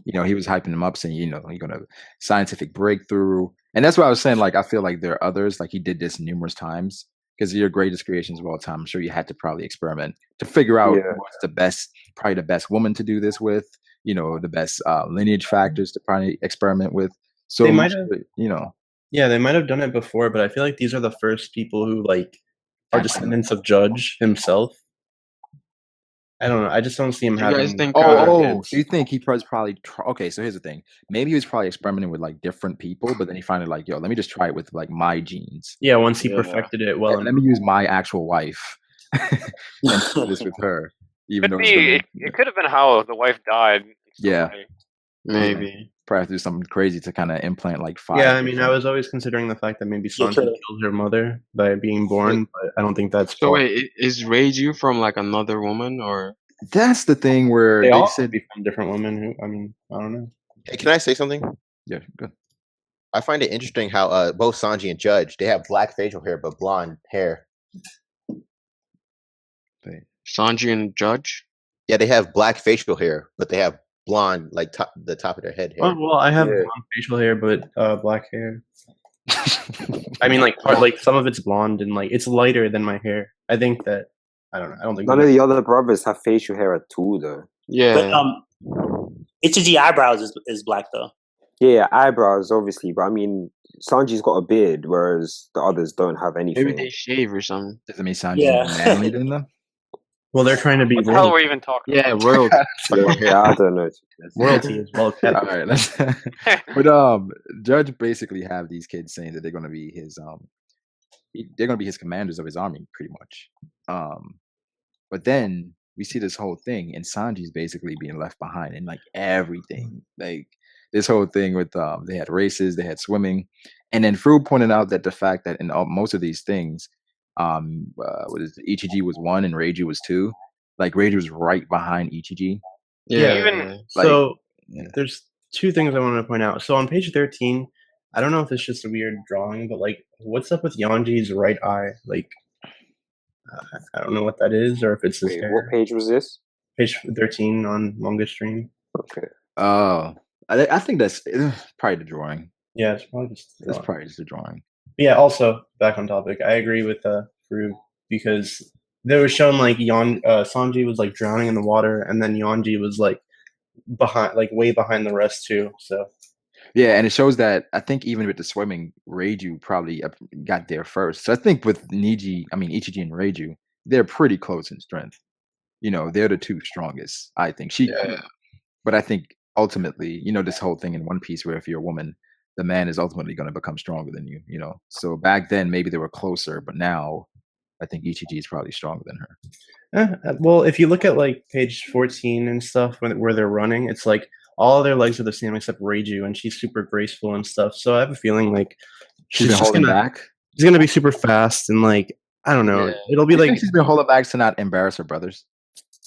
he was hyping him up saying, you're gonna scientific breakthrough. And that's what I was saying, like I feel like there are others, like he did this numerous times because your greatest creations of all time. I'm sure you had to probably experiment to figure out what's probably the best woman to do this with, the best lineage factors to probably experiment with. So They might have- Yeah, they might have done it before, but I feel like these are the first people who like are descendants of Judge himself. I don't know. I just don't see him you guys having. think? so you think he was probably okay? So here's the thing. Maybe he was probably experimenting with like different people, but then he finally like, yo, let me just try it with like my genes. Yeah, once he Yeah. perfected it well. Let me use my actual wife and do this with her. Even though It could have been how the wife died. Yeah. Maybe. probably have to do something crazy to kind of implant like 5. Yeah, I mean, I was always considering the fact that maybe Sanji killed her mother by being born, but I don't think that's. So wait, is Reiju from like another woman or? That's the thing where They all said be from different women. Who, I mean, I don't know. Hey, can I say something? Yeah, good. I find it interesting how both Sanji and Judge, they have black facial hair but blonde hair. Sanji and Judge? Yeah, they have black facial hair, but they have blonde, like the top of their head hair. Oh, well, I have blonde facial hair, but black hair. I mean, like some of it's blonde and like it's lighter than my hair. I think that I don't know. I don't think none of the other brothers have facial hair at all, though. Yeah. But Ichiji eyebrows is black though. Yeah, eyebrows obviously, but I mean, Sanji's got a beard, whereas the others don't have anything. Maybe they shave or something. Does it mean Sanji's more manly than them? Well, they're trying to be. What the hell are we even talking about? Yeah, royalty. Yeah, I don't know. Royalty is well kept. All right, but Judge basically have these kids saying that they're going to be his they're going to be his commanders of his army, pretty much. But then we see this whole thing, and Sanji's basically being left behind in like everything, like this whole thing with they had races, they had swimming, and then Frewb pointed out that the fact that in most of these things, what is it, Ichiji was 1 and Reiju was 2. Like Reiju was right behind Ichiji. Yeah. Even So there's 2 things I wanted to point out. So on page 13, I don't know if it's just a weird drawing, but like, what's up with Yanji's right eye? Like, I don't know what that is, or if it's his Wait, hair. what page was this? Page 13 on Manga Stream. Okay. Oh, I think that's probably the drawing. Yeah, it's probably just. That's probably just the drawing. Yeah. Also, back on topic, I agree with Frewb because they were shown like Sanji was like drowning in the water, and then Yanji was like behind, like way behind the rest too. So. Yeah, and it shows that I think even with the swimming, Reiju probably got there first. So I think with Ichiji and Reiju, they're pretty close in strength. They're the 2 strongest. I think but I think ultimately, this whole thing in One Piece where if you're a woman, the man is ultimately going to become stronger than you. So back then maybe they were closer, but now I think Ichiji is probably stronger than her. Well, if you look at like page 14 and stuff where they're running, it's like all of their legs are the same except Reiju, and she's super graceful and stuff. So I have a feeling like she's been holding back. She's gonna be super fast and like I don't know. Yeah. It'll be like she's been holding back to not embarrass her brothers.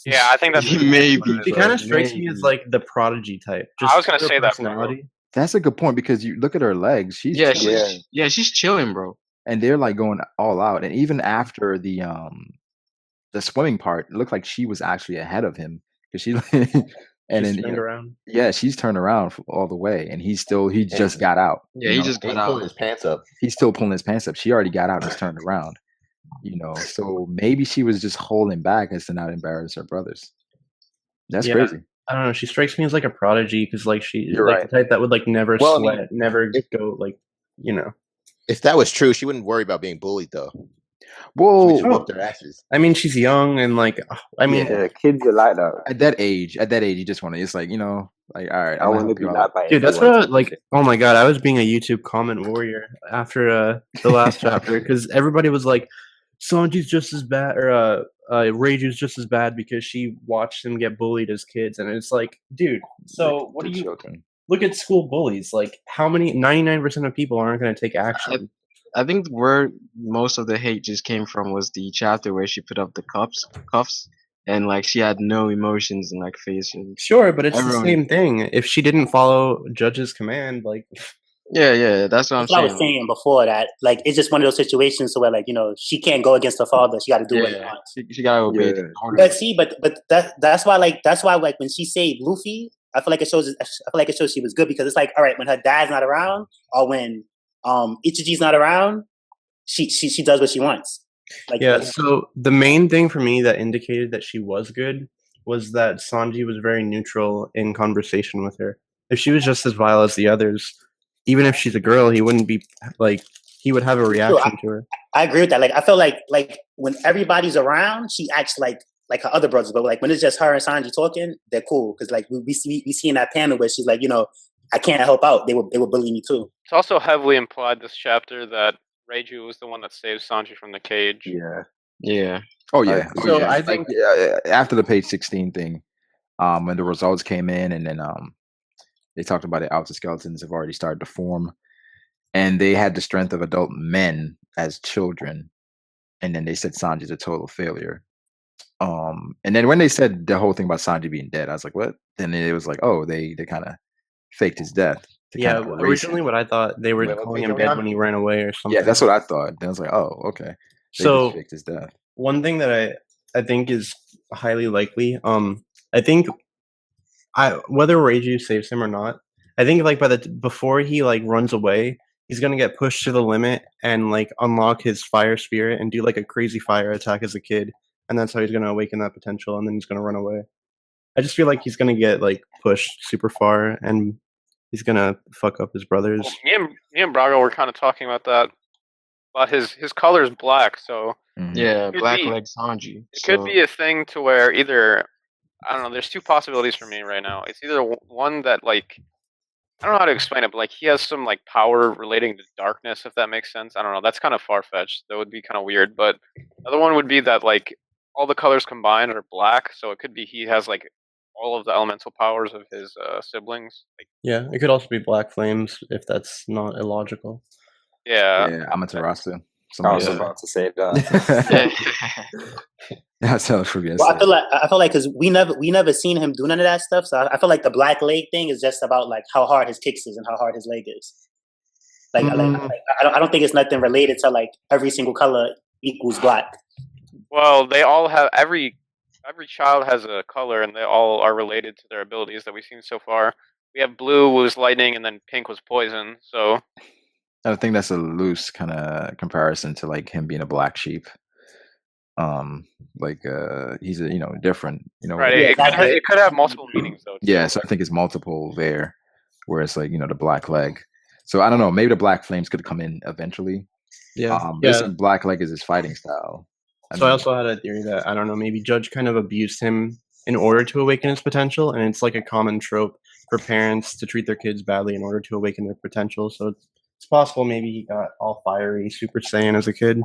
Yeah, I think that's Maybe. She kind of strikes me as like the prodigy type. Just I was gonna her say that, personality. That's a good point because you look at her legs. She's She's chilling, bro. and they're like going all out. And even after the swimming part, it looked like she was actually ahead of him because she and She's then turned around. Yeah, she's turned around all the way, and he just got out. Yeah, he just got He's out. pulling his pants up. He's still pulling his pants up. She already got out and just turned around. So maybe she was just holding back as to not embarrass her brothers. That's crazy. I don't know. She strikes me as like a prodigy because like she's You're like right. the type that would like never Well, I sweat, mean, never if- go like If that was true, she wouldn't worry about being bullied though. She would Whoa. just whoop their asses. I mean, she's young and like I mean, Yeah, kids are like that. At that age, you just want to. It's like, like, all right, I I'm gonna want to help be you out. like by dude, that's everyone. what like. Oh my god, I was being a YouTube comment warrior after the last chapter because everybody was like, Sanji's just as bad, or Reiju's just as bad because she watched him get bullied as kids, and it's like, dude. So what do you children? look at school bullies? Like, how many? 99% of people aren't going to take action. I think where most of the hate just came from was the chapter where she put up the cuffs, and like she had no emotions and like face. And Sure, but it's everyone- the same thing. If she didn't follow Judge's command, like, yeah, that's what I'm That's what I was saying. saying before that. Like, it's just one of those situations where, like, she can't go against her father. She got to do what he Yeah, wants. she gotta obey Yeah. the order. But see, but that's why like when she saved Luffy, I feel like it shows she was good because it's like, all right, when her dad's not around or when Ichiji's not around, she does what she wants. Like, yeah. So the main thing for me that indicated that she was good was that Sanji was very neutral in conversation with her. If she was just as vile as the others, even if she's a girl, he wouldn't be like he would have a reaction to her. I agree with that. Like, I feel like when everybody's around, she acts like her other brothers. But like when it's just her and Sanji talking, they're cool because like we see in that panel where she's like, I can't help out. They were bullying me too. It's also heavily implied this chapter that Reiju was the one that saved Sanji from the cage. Yeah. Oh yeah. So yeah. I think after the page 16 thing, when the results came in, and then they talked about the outer skeletons have already started to form, and they had the strength of adult men as children, and then they said Sanji's a total failure. And then when they said the whole thing about Sanji being dead, I was like, what? Then it was like, oh, they kind of faked his death. Yeah, originally what I thought they were calling him dead when he ran away or something. Yeah, that's what I thought. Then I was like, oh, okay. They So just faked his death. One thing that I think is highly likely, I think whether Reiju saves him or not, I think like before he like runs away, he's gonna get pushed to the limit and like unlock his fire spirit and do like a crazy fire attack as a kid, and that's how he's gonna awaken that potential, and then he's gonna run away. I just feel like he's gonna get like pushed super far, and he's gonna fuck up his brothers. Well, me and Brago were kind of talking about that. But his color is black, so yeah, black leg Sanji. It could be a thing to where either I don't know. There's two possibilities for me right now. It's either one that like I don't know how to explain it, but like he has some like power relating to darkness, if that makes sense. I don't know. That's kind of far fetched. That would be kind of weird. But the other one would be that like all the colors combined are black, so it could be he has like all of the elemental powers of his siblings. Like, yeah, it could also be black flames if that's not illogical. Yeah, Amaterasu. I was about to say that. That's how it should be. Well, I feel like because we never seen him do none of that stuff. So I feel like the black leg thing is just about like how hard his kicks is and how hard his leg is. Like, I don't think it's nothing related to like every single color equals black. Well, they all have every child has a color, and they all are related to their abilities that we've seen so far. We have blue was lightning, and then pink was poison. So I think that's a loose kind of comparison to like him being a black sheep. He's a different, right. It could have multiple meanings though. Yeah, so I think it's multiple there, where it's like the black leg. So I don't know, maybe the black flames could come in eventually. Yeah, black leg is his fighting style. I also had a theory that I don't know, maybe Judge kind of abused him in order to awaken his potential, and it's like a common trope for parents to treat their kids badly in order to awaken their potential. So it's possible maybe he got all fiery Super Saiyan as a kid.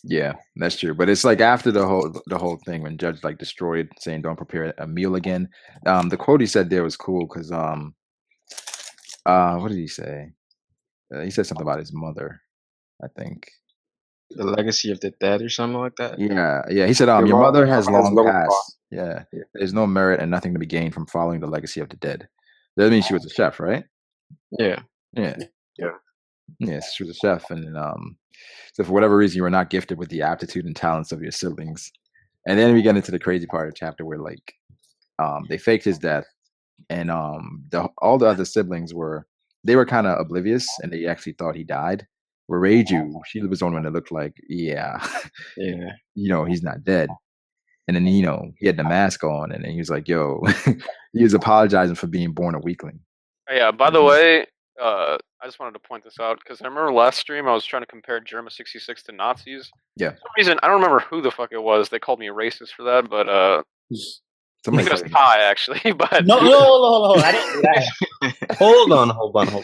Yeah, that's true. But it's like after the whole thing when Judge like destroyed saying don't prepare a meal again. The quote he said there was cool because what did he say? He said something about his mother, I think. The legacy of the dead or something like that. Yeah. He said, your mother has long passed. Yeah. There's no merit and nothing to be gained from following the legacy of the dead. That means she was a chef, right? Yeah. Yes, she was a chef, and so for whatever reason, you were not gifted with the aptitude and talents of your siblings. And then we get into the crazy part of the chapter where like they faked his death, and all the other siblings were kind of oblivious, and they actually thought he died. Where Reiju, she was the one that looked like, he's not dead. And then, he had the mask on, and then he was like, yo, he was apologizing for being born a weakling. Oh, yeah, by the way, I just wanted to point this out, because I remember last stream I was trying to compare Germa 66 to Nazis. Yeah. For some reason, I don't remember who the fuck it was. They called me a racist for that, but I think it was Ty, actually. But No, I didn't do that. Hold on.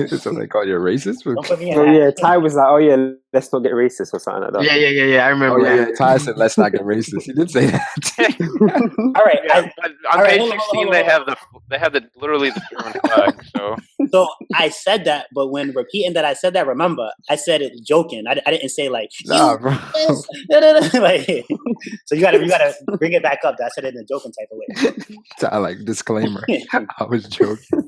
So they call you a racist? Don't put me in Oh that. yeah, Ty was like, "Oh yeah, let's not get racist" or something like that. Yeah. I remember. Oh yeah, Ty said, "Let's not get racist." He did say that. All right. yeah, but on all right, page hold on, 16 hold on. they have the literally the German flag. So So I said that, but when repeating that I said that, remember, I said it joking. I didn't say like, Nah, bro. like, so you gotta bring it back up. That I said it in a joking type of way. Ty, like, disclaimer. I was joking.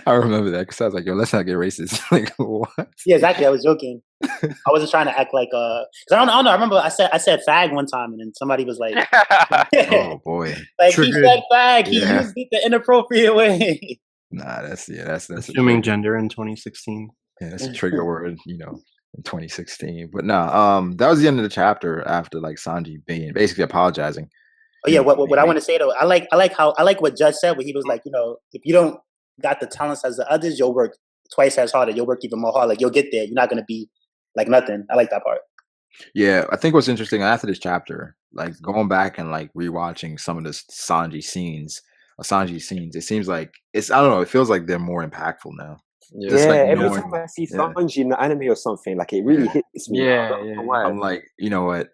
I remember that because I was like, "Yo, let's not get racist." Like, what? Yeah, exactly. I was joking. I wasn't trying to act like because I don't know. I remember I said fag one time, and then somebody was like, Oh boy, like Triggered. he said fag. He Yeah. used it the inappropriate way. nah, that's Assuming gender in 2016. that's a trigger word, in 2016. But no, that was the end of the chapter after like Sanji being basically apologizing. Oh yeah, what I want to say though, I like what Judge said when he was like, if you don't got the talents as the others, you'll work twice as hard, you'll work even more hard. Like you'll get there. You're not gonna be like nothing. I like that part. Yeah, I think what's interesting after this chapter, like going back and like rewatching some of the Sanji scenes, it seems like I don't know, it feels like they're more impactful now. Yeah. Just, like, every knowing- time I see yeah. Sanji in the anime or something, like it really hits me. Yeah, I don't know yeah. why. I'm like, you know what?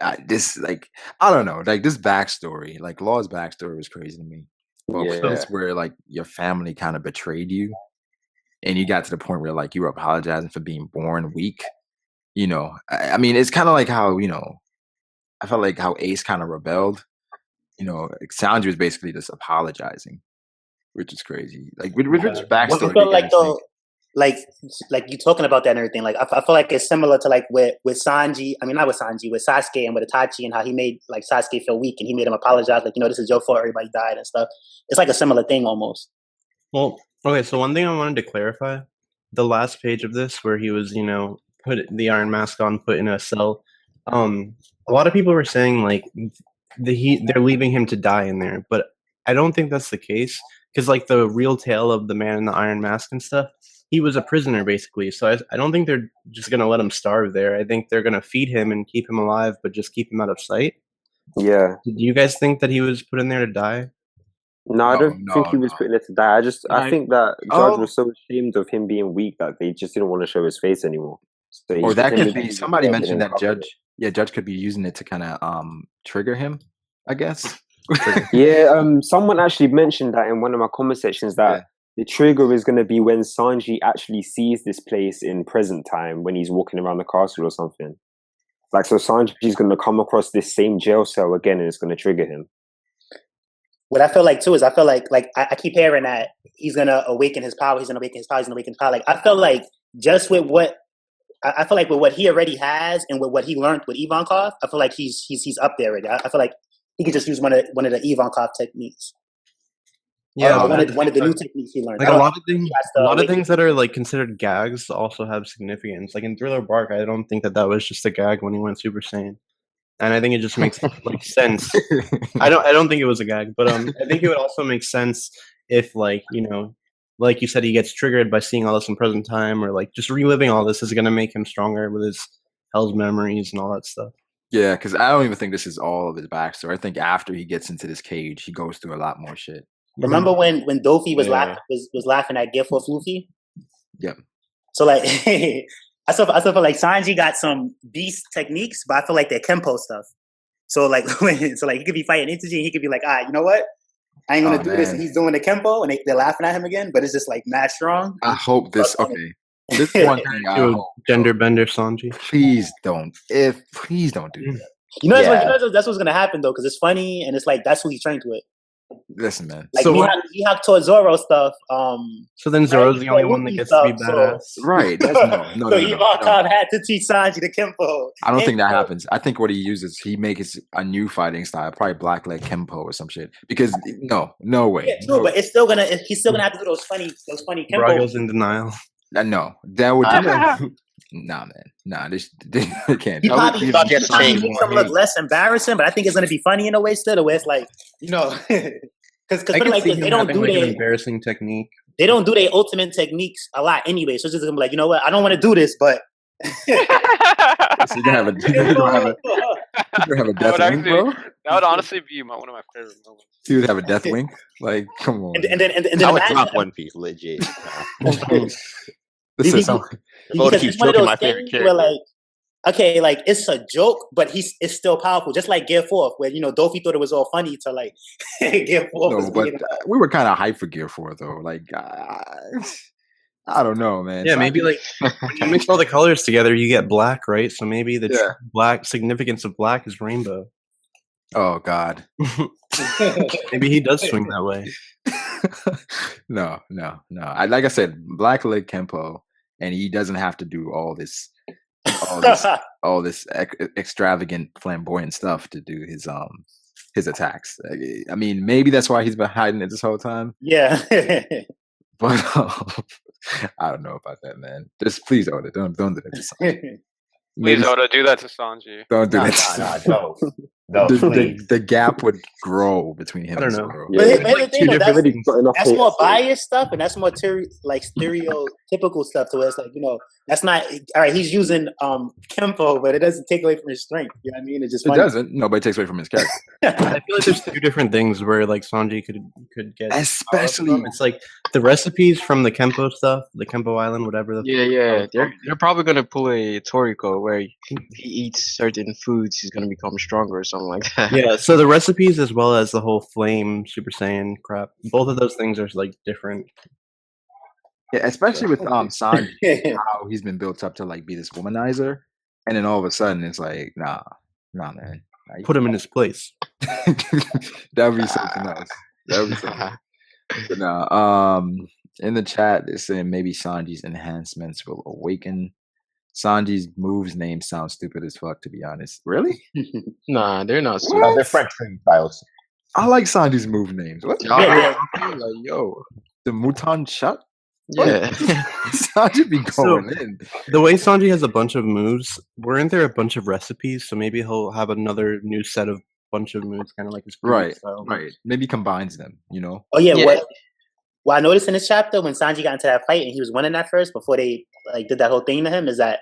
I don't know, like this backstory, like Law's backstory was crazy to me. Well, Yeah. that's where like your family kind of betrayed you, and you got to the point where like you were apologizing for being born weak. I mean, it's kind of like how I felt like how Ace kind of rebelled. Sanji was basically just apologizing, which is crazy. Like, which backstory? I feel like though, like you talking about that and everything. Like I feel like it's similar to like with Sanji. I mean, not with Sanji, with Sasuke and with Itachi, and how he made like Sasuke feel weak, and he made him apologize. Like, this is your fault. Everybody died and stuff. It's like a similar thing almost. Well, okay, so one thing I wanted to clarify, the last page of this where he was, put the iron mask on, put in a cell. A lot of people were saying like they're leaving him to die in there, but I don't think that's the case, because like the real tale of the man in the iron mask and stuff, he was a prisoner basically. So I don't think they're just gonna let him starve there. I think they're gonna feed him and keep him alive, but just keep him out of sight. Yeah. Do you guys think that he was put in there to die? No, I don't think he was putting it to die. I think that Judge was so ashamed of him being weak that they just didn't want to show his face anymore. So Or that could be somebody mentioned that Judge. Yeah, Judge could be using it to kind of trigger him, I guess. Yeah, someone actually mentioned that in one of my comment sections that the trigger is going to be when Sanji actually sees this place in present time when he's walking around the castle or something. Like, so Sanji's going to come across this same jail cell again and it's going to trigger him. What I feel like too is I keep hearing that he's gonna awaken his power. He's gonna awaken his power. He's gonna awaken his power. Like I feel like just with what with what he already has and with what he learned with Ivankov, I feel like he's up there already. I feel like he could just use one of the Ivankov techniques. Yeah, one of the new techniques he learned. Like a lot of things that are like considered gags also have significance. Like in Thriller Bark, I don't think that was just a gag when he went Super Saiyan, and I think it just makes like sense. I don't think it was a gag, but I think it would also make sense if like like you said, he gets triggered by seeing all this in present time, or like just reliving all this is going to make him stronger with his Hell's memories and all that stuff. Yeah, because I don't even think this is all of his backstory. I think after he gets into this cage, he goes through a lot more shit. Remember when Dofi was laughing at Gift for Floofy? Yep. So like I still feel like Sanji got some beast techniques, but I feel like they're Kenpo stuff. So like he could be fighting Ichigo and he could be like, you know what? I ain't gonna do this, and he's doing the Kenpo and they're laughing at him again, but it's just like mad strong. I hope this This one thing I hope. Gender bender Sanji. Please don't do that. That's what's gonna happen though, because it's funny and it's like that's who he's trained with. Listen, man. Like Mihawk towards Zoro stuff. So then Zoro's the only one that gets to be badass, right? That's no. So Ivankov had to teach Sanji the Kenpo. I don't think that happens. I think what he uses, he makes a new fighting style, probably Blackleg Kenpo or some shit. Because no way. Yeah, true, but he's still gonna have to do those funny Kenpo. Brago's in denial. No, that would Nah, man. Nah, they can't. He do probably you get the makes change. him look less embarrassing, but I think it's gonna be funny in a way still, where it's like, because I put it can like see this, him they don't having do like an their embarrassing technique. they don't do their ultimate techniques a lot anyway. So it's just gonna be like, you know what, I don't want to do this, but So you're gonna have a death wink, bro. That would honestly be one of my favorite moments. You would have a death wink. Like, come on. and then I would imagine drop One Piece, legit. This is something. Voda because keeps it's one of joking those my favorite things where character. like, okay, like it's a joke, but it's still powerful. Just like Gear 4, where Dofi thought it was all funny to like Gear 4 was No, but being we were kind of hyped for Gear 4 though. Like, I don't know, man. Yeah, maybe like when you mix all the colors together, you get black, right? So maybe the Yeah. black significance of black is rainbow. Oh God. Maybe he does swing that way. No. Like I said, Black Leg Kempo, and he doesn't have to do all this extravagant, flamboyant stuff to do his attacks. I mean, maybe that's why he's been hiding it this whole time. Yeah. But I don't know about that, man. Just please, Oda, don't do that to Sanji. Please, Oda, do that to Sanji. Don't do that. No, The gap would grow between him I don't and know. Zoro. But Yeah, here's the thing, though, that's more biased. biased stuff, and that's more stereotypical stuff. To where it's like, that's not all right. He's using Kempo, but it doesn't take away from his strength. You know what I mean? It's just It funny. doesn't. No, but it takes away from his character. I feel like there's two different things where like Sanji could get, Especially, it's like the recipes from the Kempo stuff, the Kempo Island, whatever. Yeah. They're probably gonna pull a Toriko where he eats certain foods, he's gonna become stronger or something like that. Yeah, so the recipes as well as the whole flame Super Saiyan crap, both of those things are like different. yeah, especially with Sanji, how he's been built up to like be this womanizer, and then all of a sudden it's like, nah, man. Put him in his place. That would be something else. That would be something else. But no, in the chat they're saying maybe Sanji's enhancements will awaken. Sanji's moves name sounds stupid as fuck, to be honest. Really? Nah, they're not. What? They're French training styles. I like Sanji's move names. What? Like, yo, The Mouton Shut? yeah. Sanji be going in. The way Sanji has a bunch of moves, weren't there a bunch of recipes? So maybe he'll have another new set of bunch of moves, kind of like his previous style. Right. Maybe combines them, Oh yeah. What I noticed in this chapter when Sanji got into that fight and he was winning at first before they like did that whole thing to him is that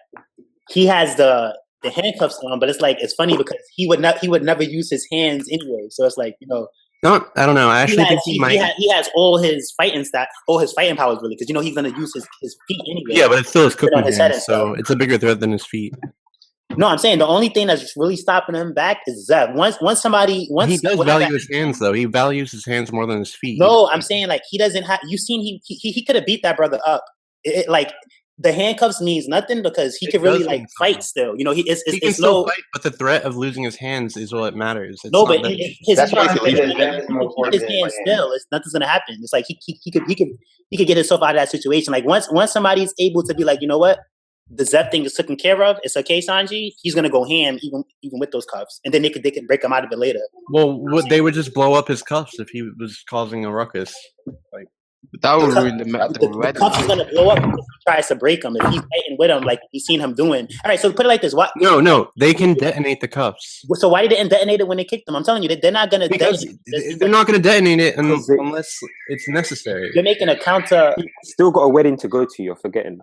he has the handcuffs on, but it's funny because he would never use his hands anyway. So it's like No, I don't know. I actually think he might. He has all his fighting powers really, because he's gonna use his feet anyway. Yeah, but it's still his cooking his head hands, and so stuff. it's a bigger threat than his feet. No, I'm saying the only thing that's really stopping him back is Zev. Once He does value his hands, though. He values his hands more than his feet. No, I'm saying like he doesn't have. You've seen he could have beat that brother up. Like the handcuffs means nothing because he could really like fight still. He can still fight, but the threat of losing his hands is what matters. It's no, not but that- That's why his hands still. Nothing's gonna happen. It's like he could get himself out of that situation. Like once somebody's able to be like, you know what, the Zep thing is taken care of. It's okay, Sanji. He's gonna go ham even with those cuffs, and then they could break him out of it later. Well, they would just blow up his cuffs if he was causing a ruckus. Like That would ruin the cuffs is gonna blow up if he tries to break him. If he's fighting with him, like we've seen him doing. All right, so put it like this: what? No, they can detonate the cuffs. So why did they detonate it when they kicked them? I'm telling you, they're not gonna. Because they're not going to detonate it unless it's necessary. You're making a counter. Still got a wedding to go to. You're forgetting.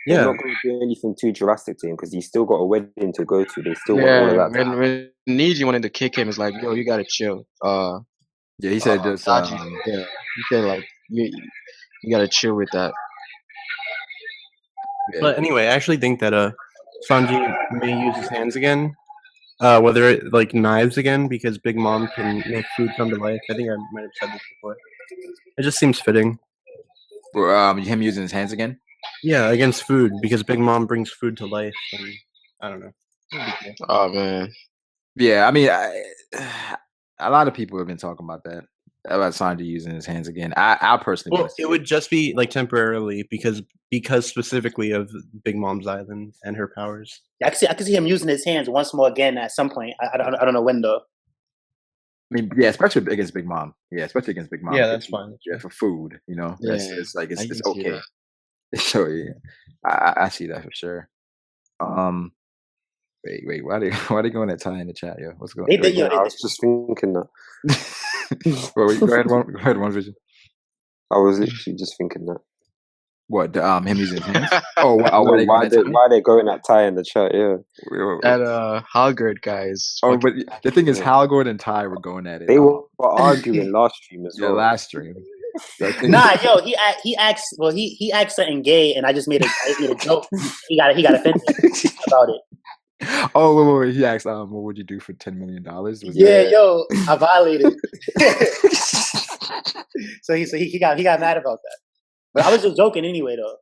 Yeah. They're not going to do anything too drastic to him because he's still got a wedding to go to. They still want all of that. When Niji wanted to kick him, it's like, yo, you gotta chill. Yeah, he said just he said like you gotta chill with that. yeah. But anyway, I actually think that Sanji may use his hands again. Whether it like knives again, because Big Mom can make food come to life. I think I might have said this before. It just seems fitting. Him using his hands again. Yeah, against food, because Big Mom brings food to life, and I don't know. Oh man. Yeah, I mean, a lot of people have been talking about that, about Sanji using his hands again. I personally, Well, it would just be like temporarily because specifically of Big Mom's island and her powers. I can see him using his hands once more again at some point. I don't know when though. I mean, yeah, especially against Big Mom. Yeah, especially against Big Mom. Yeah, that's fine. Yeah, for food, Yeah, it's like it's I can see okay. that. So yeah, I see that for sure. Wait, why they going at Ty in the chat, yo? What's going on? I was just thinking that. Well, go ahead, one vision. I was literally just thinking that. What, him using his hands? Why they going at Ty in the chat? Yeah. That Halgard guys. Oh, but the thing is, Halgard and Ty were going at it. They were arguing last stream as well. Yeah, last stream. Nah, yo, he asked. Well, he asked something gay, and I just made a joke. He got offended about it. Oh, wait. He asked, "What would you do for $10 million?" Yo, I violated. So he got mad about that. But I was just joking anyway, though.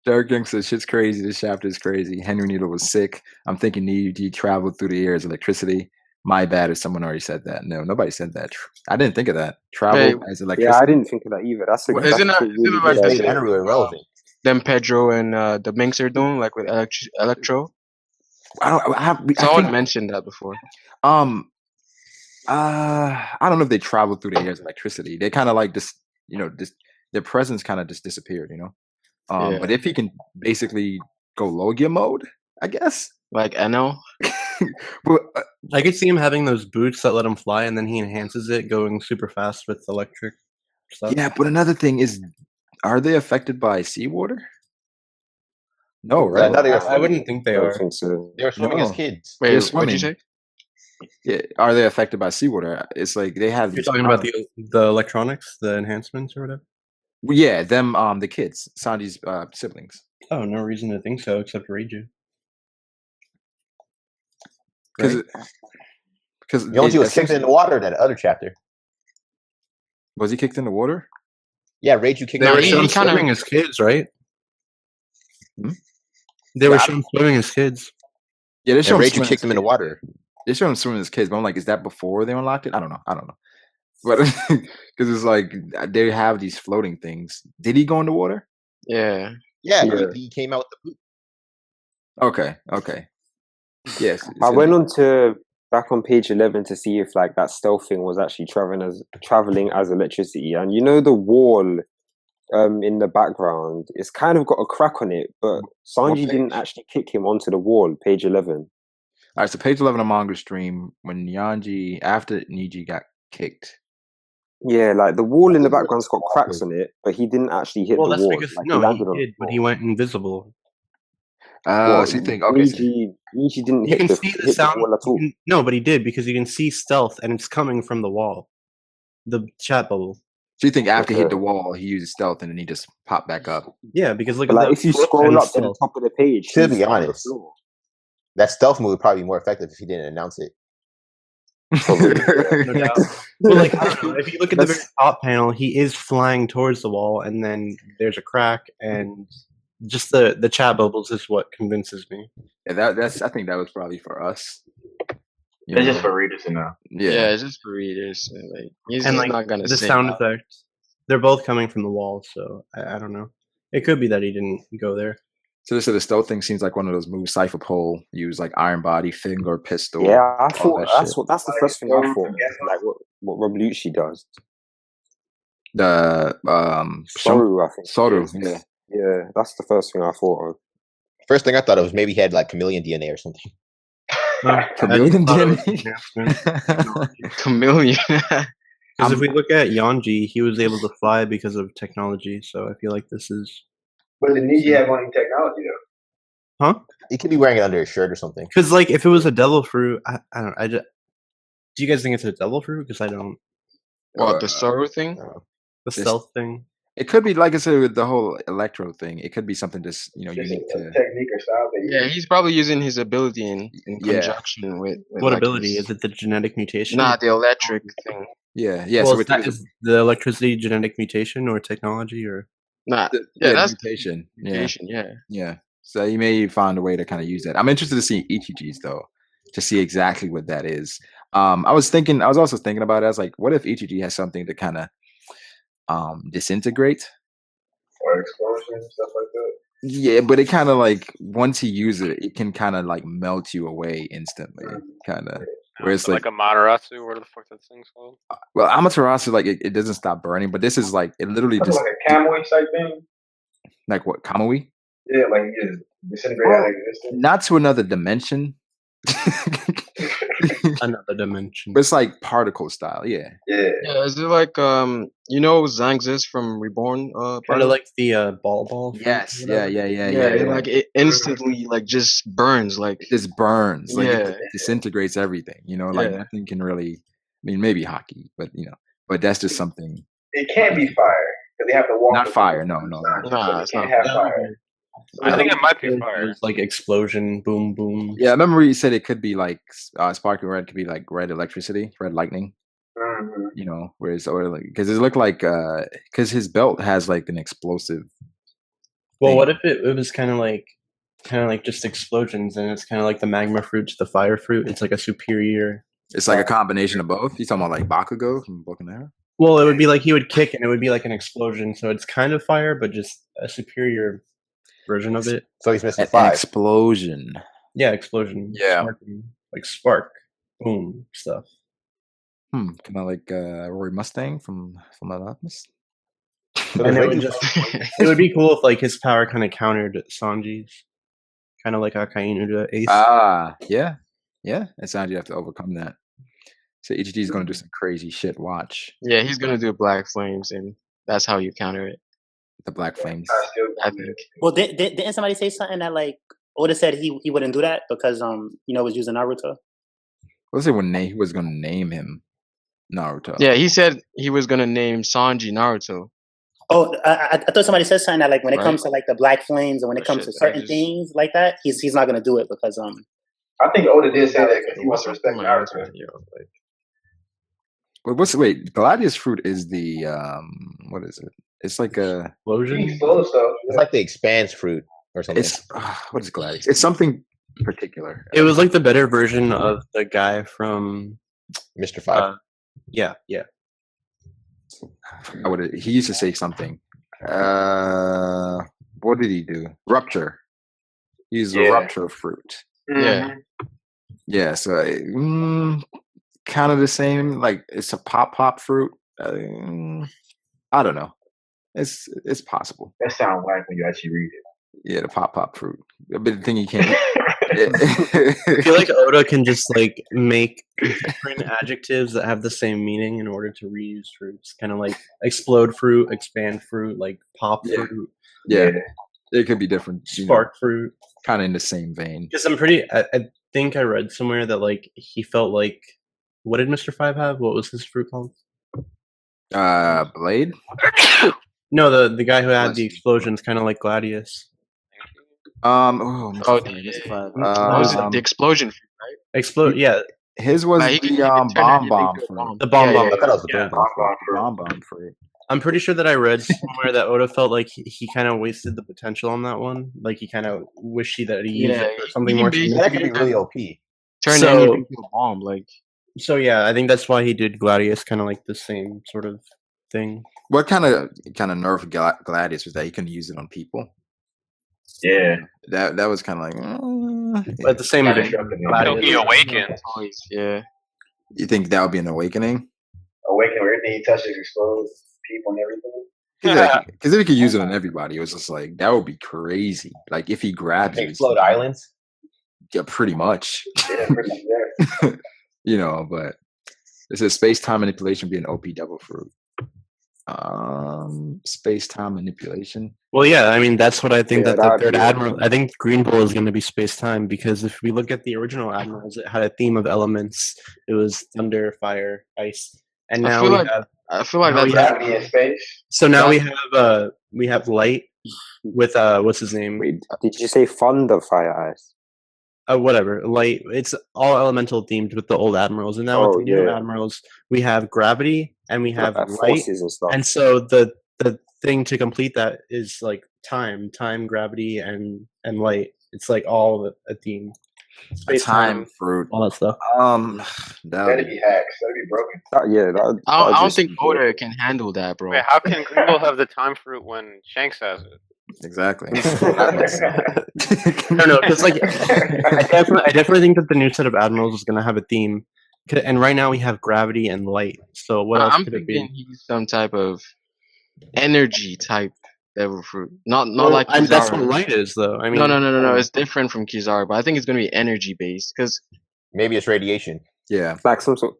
Derek Young says, "Shit's crazy. This chapter is crazy. Henry Needle was sick. I'm thinking EUG traveled through the air as electricity. My bad if someone already said that. No, nobody said that. I didn't think of that. Travel as electricity. Yeah, I didn't think of that either. That's isn't it like generally irrelevant. Them Pedro and the Minx are doing, like with Electro? Someone mentioned that before. I don't know if they travel through the air as electricity. They kind of like this, their presence kind of just disappeared, But if he can basically go low gear mode, I guess. Like NO? But, I could see him having those boots that let him fly, and then he enhances it, going super fast with electric stuff. Yeah, but another thing is, are they affected by seawater? No, right? I wouldn't think they are. They were swimming as kids. Wait, what did you say? Yeah, are they affected by seawater? It's like they have. You're talking about the electronics, the enhancements, or whatever. Well, yeah, them the kids, Sanji's siblings. Oh, no reason to think so except Reiju. Because Yonji was kicked in the water in that other chapter. Was he kicked in the water? Yeah, Reiju kicked. They were shown swimming as kids, right? They were shown swimming as kids. Yeah, they showed Reiju kicked him in the water. They showed him swimming as kids, but I'm like, is that before they unlocked it? I don't know. But because it's like they have these floating things. Did he go in the water? Yeah. He came out with the poop. Okay. Yes. I went on to back on page 11 to see if like that stealth thing was actually traveling as electricity, and the wall in the background, it's kind of got a crack on it, but Sanji didn't actually kick him onto the wall. Page 11. All right, so page 11 of manga stream, when after Niji got kicked. Yeah, like the wall in the background's got cracks on it, but he didn't actually hit the wall. Because, like, he did, but he went invisible. So you think, okay. Niji didn't hit the wall at all. No, but he did, because you can see stealth, and it's coming from the wall. The chat bubble. So you think after he hit the wall, he used stealth, and then he just popped back up? Yeah, because if you scroll up to the top of the page, to be honest, that stealth move would probably be more effective if he didn't announce it. No doubt. Well, I don't know. If you look at the very top panel, he is flying towards the wall, and then there's a crack, and just the chat bubbles is what convinces me. Yeah, I think that was probably for us. It's just for readers to know. Yeah, it's just for readers. He's not gonna the sound effects. They're both coming from the wall, so I don't know. It could be that he didn't go there. So the stealth thing seems like one of those moves Cypher Pole use, like Iron Body, Finger, Pistol. Yeah, I thought that's the first thing I thought. Like what Roblucci does. The Soru, I think. Soru, yeah, that's the first thing I thought of. First thing I thought of was maybe he had like chameleon DNA or something. Chameleon DNA. Chameleon. Because if we look at Yonji, he was able to fly because of technology. So I feel like this is. But did Niji have any technology though? Huh? He could be wearing it under his shirt or something. Because if it was a devil fruit, I don't. Do you guys think it's a devil fruit? Because I don't. What, the Soru thing? The stealth thing. It could be, like I said, with the whole electro thing. It could be something just unique to technique or style. Yeah, he's probably using his ability in conjunction with what ability? Is it the genetic mutation? Nah, the electric thing. Yeah. Well, so is the electricity genetic mutation or technology or? Nah, that's mutation. Yeah. So you may find a way to kind of use that. I'm interested to see Ichiji's though, to see exactly what that is. I was also thinking about it. I was like, what if Ichiji has something to kind of disintegrate or explosion, stuff like that? Yeah, but it kind of like once he uses it, it can kind of like melt you away instantly, kind of. Where it's like a Materasu, where the fuck that thing's called? Well, Amaterasu, like it doesn't stop burning, but this is like it literally just like a Kamui type thing. Like what, Kamui? Yeah, like he just disintegrated out of existence. Not to another dimension. Another dimension. But it's like particle style, yeah. Yeah, is it like SANJI'S from Reborn? Kind of like the ball. Yes, yeah. It, like it instantly like just burns, like it just burns, like Yeah. it disintegrates everything. You know, like Yeah. nothing can really. I mean, maybe hockey, but but that's just something. It can't be fire because they have to walk. Not fire, no. Nah, It it's can't not. have fire. I think it might be fire. It's like explosion, boom, boom. Yeah, I remember you said it could be like sparkling red could be like red electricity, red lightning. Mm-hmm. You know, whereas or like because it looked like because his belt has like an explosive. Well, thing. what if it was kind of like just explosions, and it's kind of like the magma fruit to the fire fruit? It's like a superior. It's like a combination of both. You talking about like Bakugo from Boku no Hero? Well, it would be like he would kick, and it would be like an explosion. So it's kind of fire, but just a superior version of it. So he's missing An 5. explosion. Yeah, explosion. Yeah. Sparking, like spark, boom, stuff. Kind of like Roy Mustang from Alchemist. And it would it would be cool if like his power kind of countered Sanji's, kind of like Akainu to Ace. Yeah. It sounds you have to overcome that. So HG is going to do some crazy shit. Watch Yeah, he's gonna do Black Flames, and that's how you counter it. the Black Flames. I think. Well, didn't somebody say something that like Oda said he wouldn't do that because was using Naruto? Let's say when he was going to name him Naruto. Yeah, he said he was gonna name Sanji Naruto. Oh, I thought somebody said something that like when it Right. comes to like the Black Flames and when it Oh, comes shit, to certain I just- things like that, he's not gonna do it because I think Oda did say that because he wants to respect My Naruto. answer, yo, like, But wait? Gladius fruit is the what is it? It's like a Explosion. He's full of stuff. It's like the expands fruit or something. it's what is Gladius? It's something particular. It was like the better version of the guy from Mr. 5. yeah. I forgot he used to say something. What did he do? Rupture. He's a rupture fruit. yeah. Yeah, so kind of the same. Like it's a pop fruit. I don't know. It's possible. That sounds whack when you actually read it. Yeah, the pop fruit. But the thing you can't. I feel like Oda can just like make different adjectives that have the same meaning in order to reuse fruits. Kind of like explode fruit, expand fruit, like pop Yeah. fruit, Yeah, it could be different. spark fruit. Kind of in the same vein. Because I think I read somewhere that like he felt like, what did Mr. 5 have? What was his fruit called? Blade. No, the guy who had the explosions, kind of like Gladius. Oh, was it the explosion fruit, right? Explode. Yeah, His was Like, he the can turn bomb anything to a fruit. bomb. the bomb. I thought it was the Yeah. bomb Fruit. I'm pretty sure that I read somewhere that Oda felt like he kind of wasted the potential on that one. Like he kind of wishy that he used it for something more. That could be really OP. Turn So- anything to a bomb, like So yeah, I think that's why he did Gladius, kind of like the same sort of thing. What kind of nerf Gladius was that? He couldn't use it on people. Yeah. That was kind of like. But at the same Yeah, vein, sure. Gladius- He awakens. always, yeah. You think that would be an awakening? Awaken where everything he touches explodes, people and everything. Because if he could use it on everybody, it was just like that would be crazy. Like if he grabs you, Explode islands. yeah, pretty much. Yeah, pretty much, yeah. You know, but it says space-time manipulation be an OP double fruit. Space-time manipulation. Well, yeah, I mean that's what I think Yeah, that the that'd third be- admiral. I think Green Bull is going to be space time because if we look at the original admirals, it had a theme of elements. It was thunder, fire, ice, and I now feel we like- have. I feel like No, that's yeah. Gravity in space. So now we have light with what's his name? Wait, did you say Thunder Fire Ice? Whatever, light. It's all elemental themed with the old admirals, and now with Oh, the new yeah. admirals, we have gravity and we have light. Forces and stuff. And so the thing to complete that is like time, gravity, and light. It's like all a theme. Space Time fruit. all that stuff. That'd be hacks. That'd be broken. I don't think Oda can handle that, bro. Wait, how can Green Bull have the time fruit when Shanks has it? Exactly. I don't know, because like I definitely think that the new set of admirals is going to have a theme, and right now we have gravity and light. So what else I'm could it thinking be? he's some type of energy type devil fruit. Not like and that's what Kizaru. light is, though. I mean, No. It's different from Kizaru, but I think it's gonna be energy based because Maybe it's radiation. Yeah. Like some sort.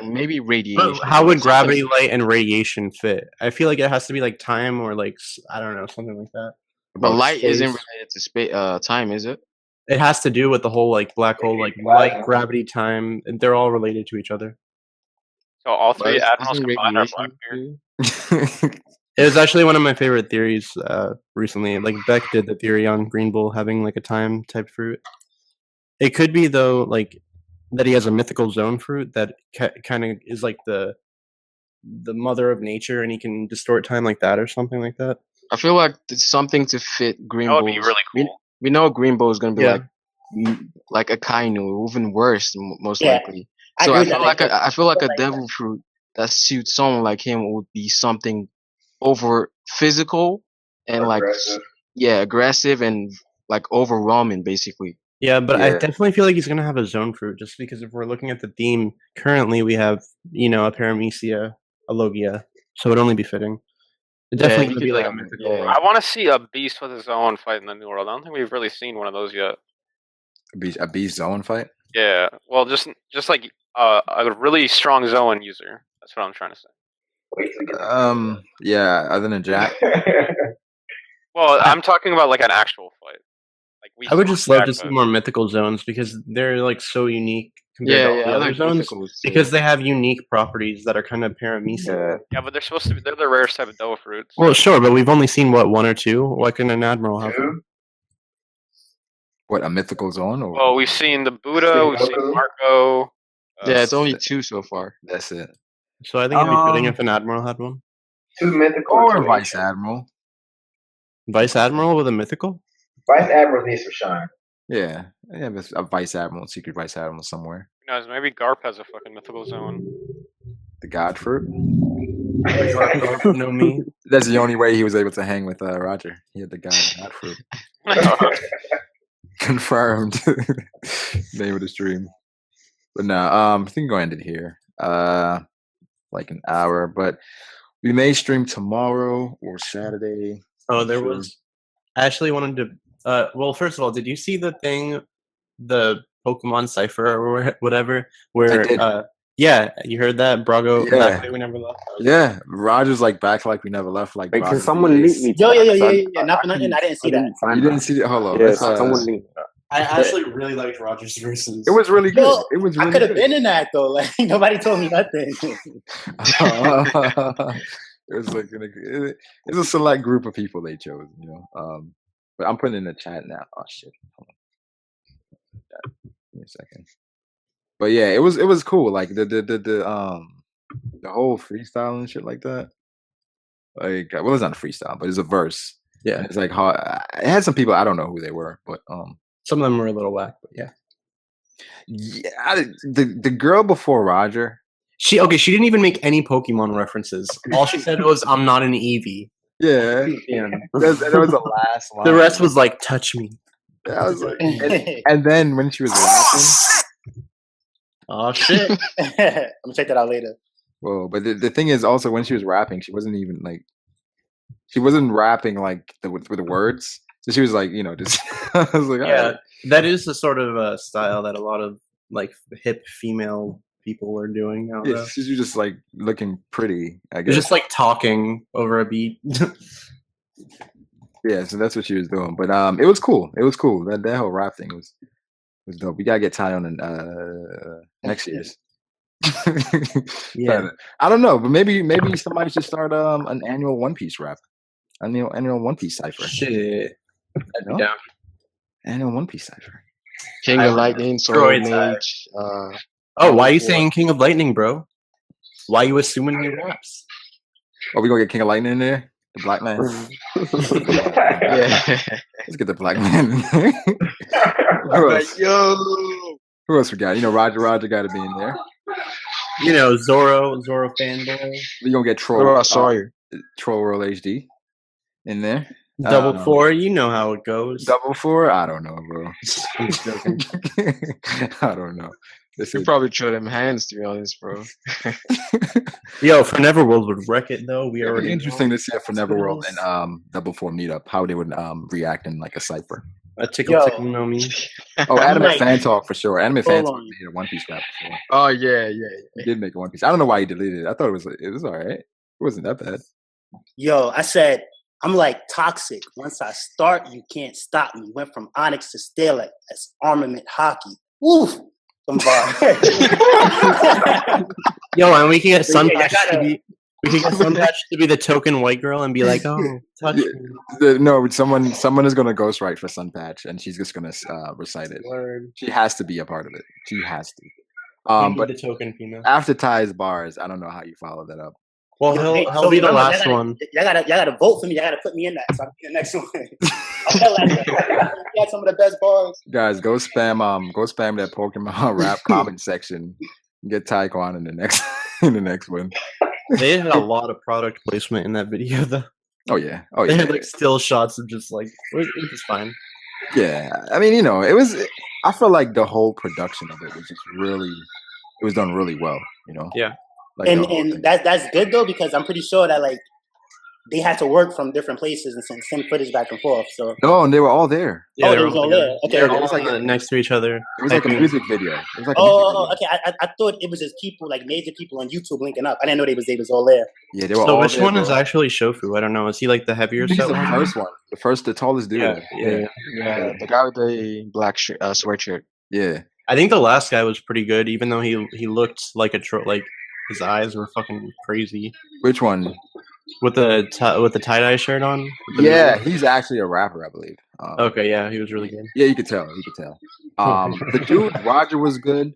maybe radiation. But how would Something- gravity, light, and radiation fit? I feel like it has to be like time or like I don't know, something like that. But light isn't Space. related to space. Time, is it? It has to do with the whole like black hole, like light, gravity, time. They're all related to each other. So all three But admirals isn't combined are radiation Blackbeard. too? It was actually one of my favorite theories recently. Like Beck did the theory on Green Bull having like a time type fruit. It could be though, like that he has a mythical zone fruit that kind of is like the mother of nature, and he can distort time like that or something like that. I feel like it's something to fit Green That would Bull's. be really cool. We know Green Bull is gonna be Yeah. like a Kainu, even worse, most Yeah, likely. I So agree I with feel that. like I feel like a devil fruit that suits someone like him would be something over physical and like Aggressive. aggressive and like overwhelming, basically. Yeah, but I Yeah. definitely feel like he's gonna have a zone fruit, just because if we're looking at the theme currently, we have a Paramecia, a Logia, so it'd only be fitting. It Yeah, definitely he would could be like a have- mythical. yeah. I want to see a beast with his own fight in the New World. I don't think we've really seen one of those yet. A beast zone fight. Yeah, well, just like a really strong Zoan user. That's what I'm trying to say. Wait till you get Yeah. Other than Jack. Well, I'm talking about like an actual fight. Like we. I would saw just love Jack to see fight. more mythical zones because they're like so unique compared to all the I other like zones. mythicals, too. Because they have unique properties that are kind of Paramecia. Yeah. Yeah, but they're supposed to be. They're the rarest type of devil fruits. Well, sure, but we've only seen what, one or two. Why can an admiral have them? Two? What, a mythical zone? Or Well, we've seen the Buddha. We've seen Goku. Marco. Yeah, it's only two so far. That's it. So I think it'd be fitting if an admiral had one. Two mythical. Or two a vice ancient. admiral. Vice admiral with a mythical? Vice admirals need some shine. Yeah. Yeah, but a vice admiral, secret vice admiral somewhere. Who knows? Maybe Garp has a fucking mythical zone. The god fruit. No me. That's the only way he was able to hang with Roger. He had the god fruit. Confirmed. Name of the stream. But no, I think we'll end it here. Like an hour. But we may stream tomorrow or Saturday. Oh, there Sure. was. I actually wanted to. Well, first of all, did you see the thing, the Pokemon Cipher or whatever? Where, did. Yeah, you heard that, Brago. Yeah. Back Way We Never Left. Yeah, Roger's like back like we never left. Like Wait, can Roger's someone the link ace. me? Yo, to that? Not for nothing. I didn't see that. find You didn't see it? Hold on. Yeah, let's, someone link. I actually really liked Roger's verses. It was really good. Yo, It was I really could have good. been in that though. Like nobody told me nothing. It was like it's a select group of people they chose, But I'm putting it in the chat now. Oh shit! Hold on. Give me a second. But yeah, it was cool. Like the whole freestyle and shit like that. Like, well, it's not a freestyle, but it's a verse. Yeah. And it's like it had some people I don't know who they were, but Some of them were a little whack, but yeah. yeah, the girl before Roger. She didn't even make any Pokemon references. All she said was, "I'm not an Eevee." Yeah, Yeah. that was the last line. The rest was like, "Touch me." I was like, and then when she was rapping, Oh shit! I'm gonna check that out later. whoa! But the thing is, also when she was rapping, she wasn't even like, she wasn't rapping like with the words. So she was like, just. I was like, Yeah, alright. that is the sort of style that a lot of like hip female people are doing now. Yeah, she's just like looking pretty. I They're guess. just like talking over a beat. Yeah, so that's what she was doing. But it was cool. It was cool. That whole rap thing was dope. We gotta get Ty on in next year's. Yeah. But, I don't know, but maybe somebody should start an annual One Piece rap. Annual One Piece cipher. Shit. I'd be No? down. Annual One Piece cipher. King of Lightning, Sword Mage. Oh, why are you saying King of Lightning, bro? Why you assuming he raps? Oh, we gonna get King of Lightning in there? The black man. Yeah. Let's get the black man in there. Who else? Who else we got? Roger got to be in there. Zoro fanboy. We gonna get Troll. What about Sawyer? Troll World HD in there. Double 4, you know how it goes. Double 4? I don't know, bro. I'm just joking. I don't know. You probably throw them hands, to be honest, bro. Yo, for Neverworld would wreck it though. We already interesting to see it for Neverworld and Double Form Meetup how they would react in like a cipher. A tickle no me. Oh, Anime Fan Talk for sure. Anime Fan Talk made a One Piece rap before. Oh yeah. He did make a One Piece. I don't know why he deleted it. I thought it was all right. It wasn't that bad. Yo, I said I'm like toxic. Once I start, you can't stop me. Went from Onyx to Stella. That's armament hockey. Woof. Yo, and we can get Sunpatch to be. We can get Sunpatch to be the token white girl and be like, "Oh, touch me." No, someone is gonna ghostwrite for Sunpatch, and she's just gonna recite it. Word. She has to be a part of it. She has to. But the token female. After Ty's bars, I don't know how you follow that up. Well, he'll be the last one. Y'all gotta vote for me. Y'all gotta put me in that. So I'll be the next one. You got some of the best bars. Guys, go spam that Pokemon rap comment section. Get Tyquan in the next one. They had a lot of product placement in that video, though. Oh yeah. They had like still shots of just like, which is fine. Yeah, I mean, it was. I feel like the whole production of it was just really. It was done really well. Yeah. Like and that's good though, because I'm pretty sure that like they had to work from different places and send footage back and forth. So and they were all there. Yeah, they were all there. Okay, it was like next to each other. It was like a music video. It was like okay. I thought it was just people, like major people on YouTube linking up. I didn't know they was all there. Yeah, they were. So which one is actually Shofu? I don't know. Is he like the heavier stuff? The first one, the tallest dude. Yeah. The guy with the black sweatshirt. Yeah, I think the last guy was pretty good, even though he looked like a like his eyes were fucking crazy. Which one? With the tie-dye shirt on? Yeah, he's actually a rapper, I believe. Okay, yeah, he was really good. Yeah, you could tell. The dude, Roger, was good.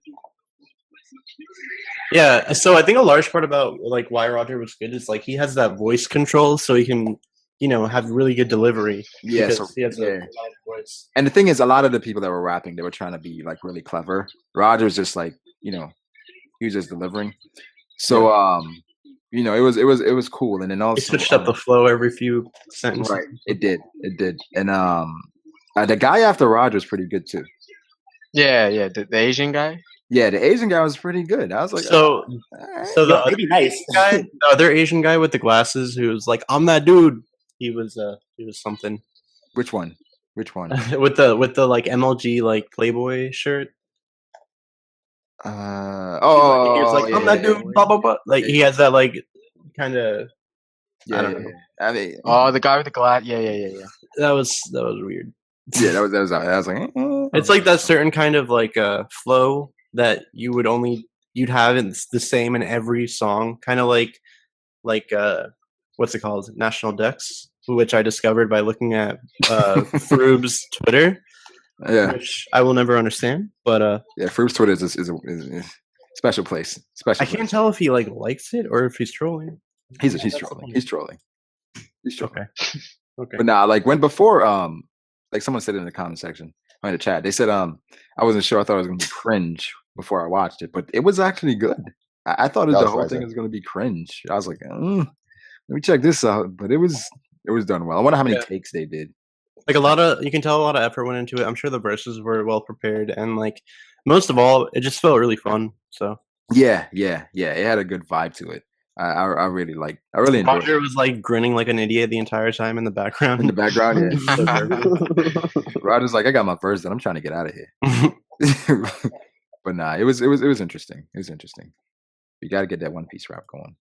Yeah, so I think a large part about like why Roger was good is like he has that voice control, so he can, have really good delivery. Yeah, so he has a loud voice. And the thing is, a lot of the people that were rapping, they were trying to be like really clever. Roger's just like, he was just delivering. So it was cool, and then also he switched up the flow every few sentences. Right, it did, and the guy after Roger is pretty good too. Yeah, the Asian guy. Yeah, the Asian guy was pretty good. I was like, so the maybe nice guy, the other Asian guy with the glasses, who was like, "I'm that dude." He was something. Which one? with the like MLG like Playboy shirt. He was like, I'm that dude, blah blah blah. Like he has that like kind of. I don't know. I mean, the guy with the glass. Yeah. That was weird. Yeah, that was. I was like, it's like that certain kind of like flow that you'd have the same in every song, kind of like what's it called, National Dex, which I discovered by looking at Frewb's Twitter. Yeah, which I will never understand, but Frewb's Twitter is a special place. I can't tell if he likes it or if he's trolling. He's trolling. He's trolling. Okay. But nah, before like someone said in the comment section or in the chat, they said I wasn't sure. I thought it was gonna be cringe before I watched it, but it was actually good. I thought the whole thing was gonna be cringe. I was like, let me check this out, but it was done well. I wonder how many takes they did. Like you can tell a lot of effort went into it. I'm sure the verses were well prepared, and like most of all, it just felt really fun. So yeah, it had a good vibe to it. I really enjoyed it. Roger was like grinning like an idiot the entire time in the background. Yeah. Roger's like, I got my verse done. I'm trying to get out of here. But nah, it was interesting. It was interesting. You got to get that One Piece rap going.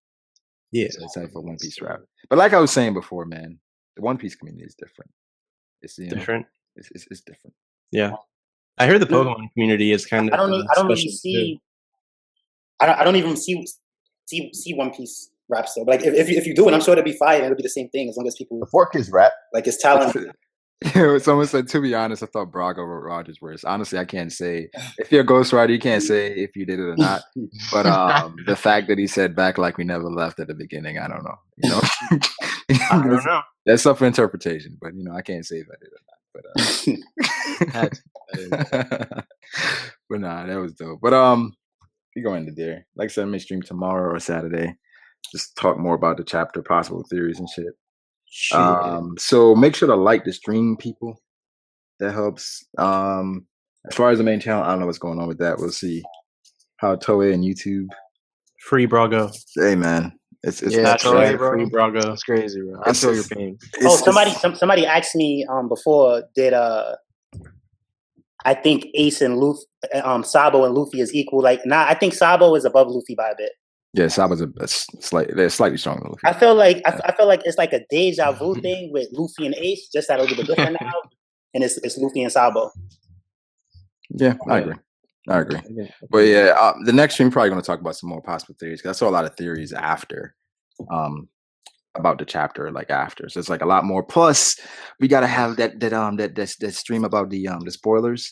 Yeah, so it's time for One Piece rap. But like I was saying before, man, the One Piece community is different. It's different. It's different. Yeah, I heard the Pokemon community is kind of. I don't even see One Piece rap still. Like if you do it, I'm sure it'll be fire. It'll be the same thing as long as people. The fork is rap. Like it's talent. Someone said, to be honest, I thought Brago wrote Roger's verse. Honestly, I can't say. If you're a ghostwriter, you can't say if you did it or not. But the fact that he said back like we never left at the beginning, I don't know. I don't know. That's up for interpretation. But I can't say if I did or not. But but nah, that was dope. But we go into there. Like I said, I may stream tomorrow or Saturday. Just talk more about the chapter, possible theories and shit. So make sure to like the stream, people. That helps. As far as the main channel, I don't know what's going on with that. We'll see. how Toei and YouTube. Free Brago. Hey man, it's That's right, bro. Free Brago. That's crazy, bro. I feel your pain. Somebody asked me before did I think Ace and Luffy, Sabo and Luffy is equal. Like, nah, I think Sabo is above Luffy by a bit. Yeah, Sabo's they're slightly stronger than Luffy. I feel like it's like a deja vu thing with Luffy and Ace, just that a little bit different now, and it's Luffy and Sabo. Yeah, I agree. But yeah, the next stream probably going to talk about some more possible theories because I saw a lot of theories after, about the chapter like after. So it's like a lot more. Plus, we got to have that stream about the spoilers.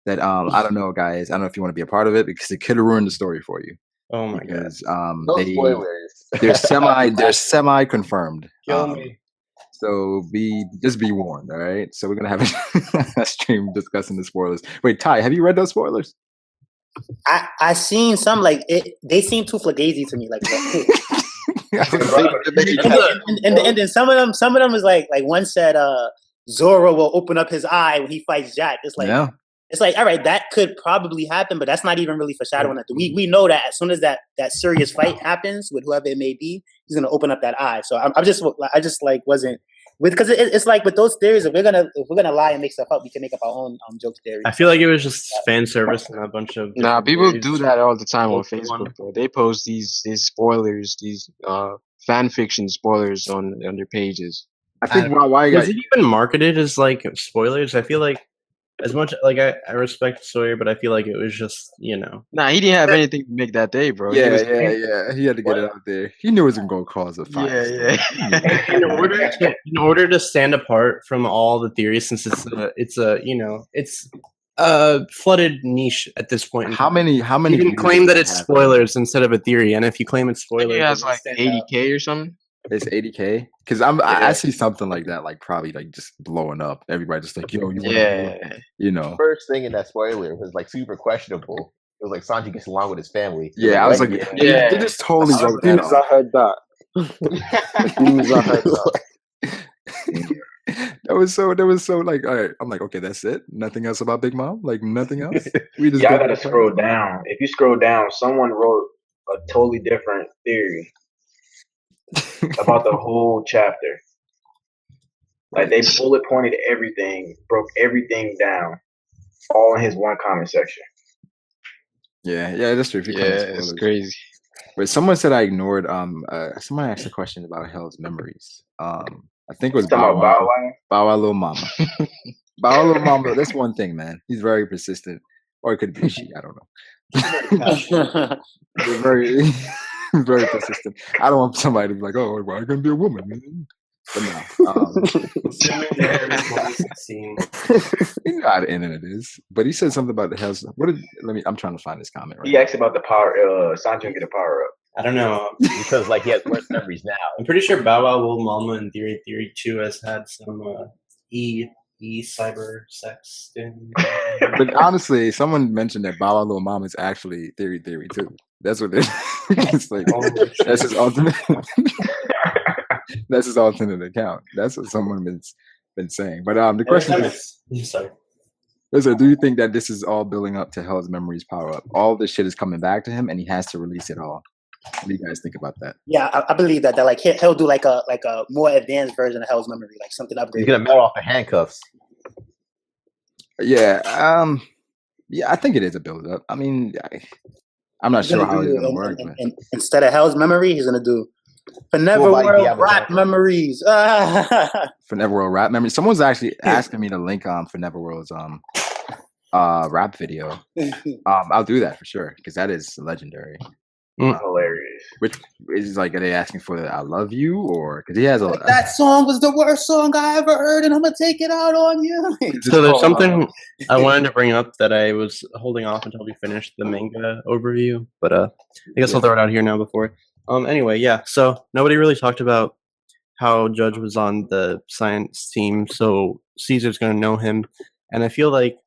That I don't know, guys. I don't know if you want to be a part of it because it could have ruined the story for you. Oh my god! No spoilers. They're semi confirmed. Kill me. So just be warned, all right? So we're gonna have a stream discussing the spoilers. Wait, Ty, have you read those spoilers? I seen some like it. They seem too fugazi to me. Like, and then some of them was like one said Zoro will open up his eye when he fights Jack. It's like. Yeah. It's like, all right, that could probably happen, but that's not even really foreshadowing nothing. We know that as soon as that serious fight happens with whoever it may be, he's gonna open up that eye. So I just like wasn't with because it's like with those theories, if we're gonna lie and make stuff up, we can make up our own joke theories. I feel like it was just fan service and a bunch of people do that all the time on Facebook, bro. They post these spoilers, these fan fiction spoilers on their pages. I think why is it even marketed as like spoilers? I feel like. As much like I respect Sawyer, but I feel like it was just Nah, he didn't have anything to make that day, bro. Yeah. He had to get it out there. He knew it was gonna cause a fight. Yeah. In order to stand apart from all the theories, since it's a flooded niche at this point. How many? You can claim that it's spoilers instead of a theory, and if you claim it's spoilers, it has like 80K or something. It's 80K because I see something like that, like probably like just blowing up. Everybody just like, yo, First thing in that spoiler was like super questionable. It was like Sanji gets along with his family. Yeah, I was like, they just totally wrote that. As soon as I heard that, that was so like, all right. I'm like, okay, that's it. Nothing else about Big Mom. Like nothing else. We just gotta scroll down. If you scroll down, someone wrote a totally different theory. About the whole chapter. Like they bullet pointed everything, broke everything down, all in his one comment section. Yeah, that's true. It's crazy. But someone said I ignored. Someone asked a question about Hell's memories. I think it was Bow Wow Little Mama. Bow Wow Little Mama. That's one thing, man. He's very persistent, or it could be she. I don't know. Very. Very persistent. I don't want somebody to be like, "Oh, well, I'm gonna be a woman." But no, you know how the internet is. But he said something about the Hell's. I'm trying to find this comment. Right he asked about the power. Sanji get a power up. I don't know because like he has worse memories now. I'm pretty sure Bow Wow Little Mama in Theory 2 has had some cyber sex thing. But honestly, someone mentioned that Bow Wow Little Mama is actually Theory 2. That's what it is. It's like that's his ultimate. That's his alternate account. That's what someone been saying. But the question is, sorry. So do you think that this is all building up to Hell's memories power up? All this shit is coming back to him, and he has to release it all. What do you guys think about that? Yeah, I believe that like he'll do like a more advanced version of Hell's memory, like something upgraded. He's gonna melt off the handcuffs. Yeah, I think it is a build up. I mean, I'm not sure how it's gonna work. And instead of Hell's memory, he's gonna do Forever World Rap Memories. Forever World Rap Memories. Someone's actually asking me to link Forever World's rap video. I'll do that for sure because that is legendary. Hilarious. Which is like, are they asking for "I love you" or because he has that song was the worst song I ever heard, and I'm gonna take it out on you. So there's something I wanted to bring up that I was holding off until we finished the manga overview, but I guess I'll throw it out here now before. Anyway, yeah. So nobody really talked about how Judge was on the science team, so Caesar's gonna know him, and I feel like.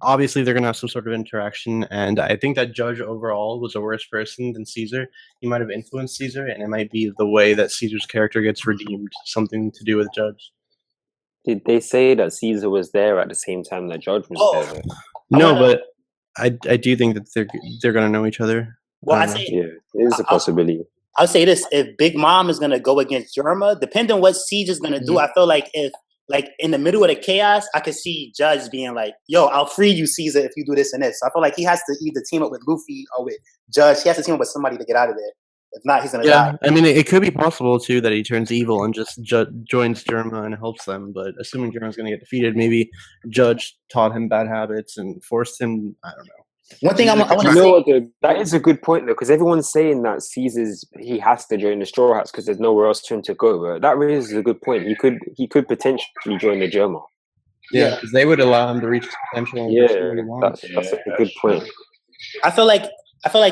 Obviously, they're going to have some sort of interaction, and I think that Judge overall was a worse person than Caesar. He might have influenced Caesar, and it might be the way that Caesar's character gets redeemed, something to do with Judge. Did they say that Caesar was there at the same time that Judge was there? No, but I do think that they're gonna know each other. Well, I say Yeah, it is a possibility. I'll say this: if Big Mom is gonna go against Germa, depending on what Siege is gonna do, I feel like if like in the middle of the chaos, I could see Judge being like, "Yo, I'll free you, Caesar, if you do this and this." So I feel like he has to either team up with Luffy or with Judge. He has to team up with somebody to get out of there. If not, he's gonna die. I mean, it could be possible too that he turns evil and just joins Germa and helps them. But assuming Germa's going to get defeated, maybe Judge taught him bad habits and forced him. I don't know. One thing I want to say, that is a good point though, because everyone's saying that Caesar's he has to join the Straw Hats because there's nowhere else for him to go. But that really is a good point. He could potentially join the Germa. Yeah, because they would allow him to reach his potential. That's a good point. I feel like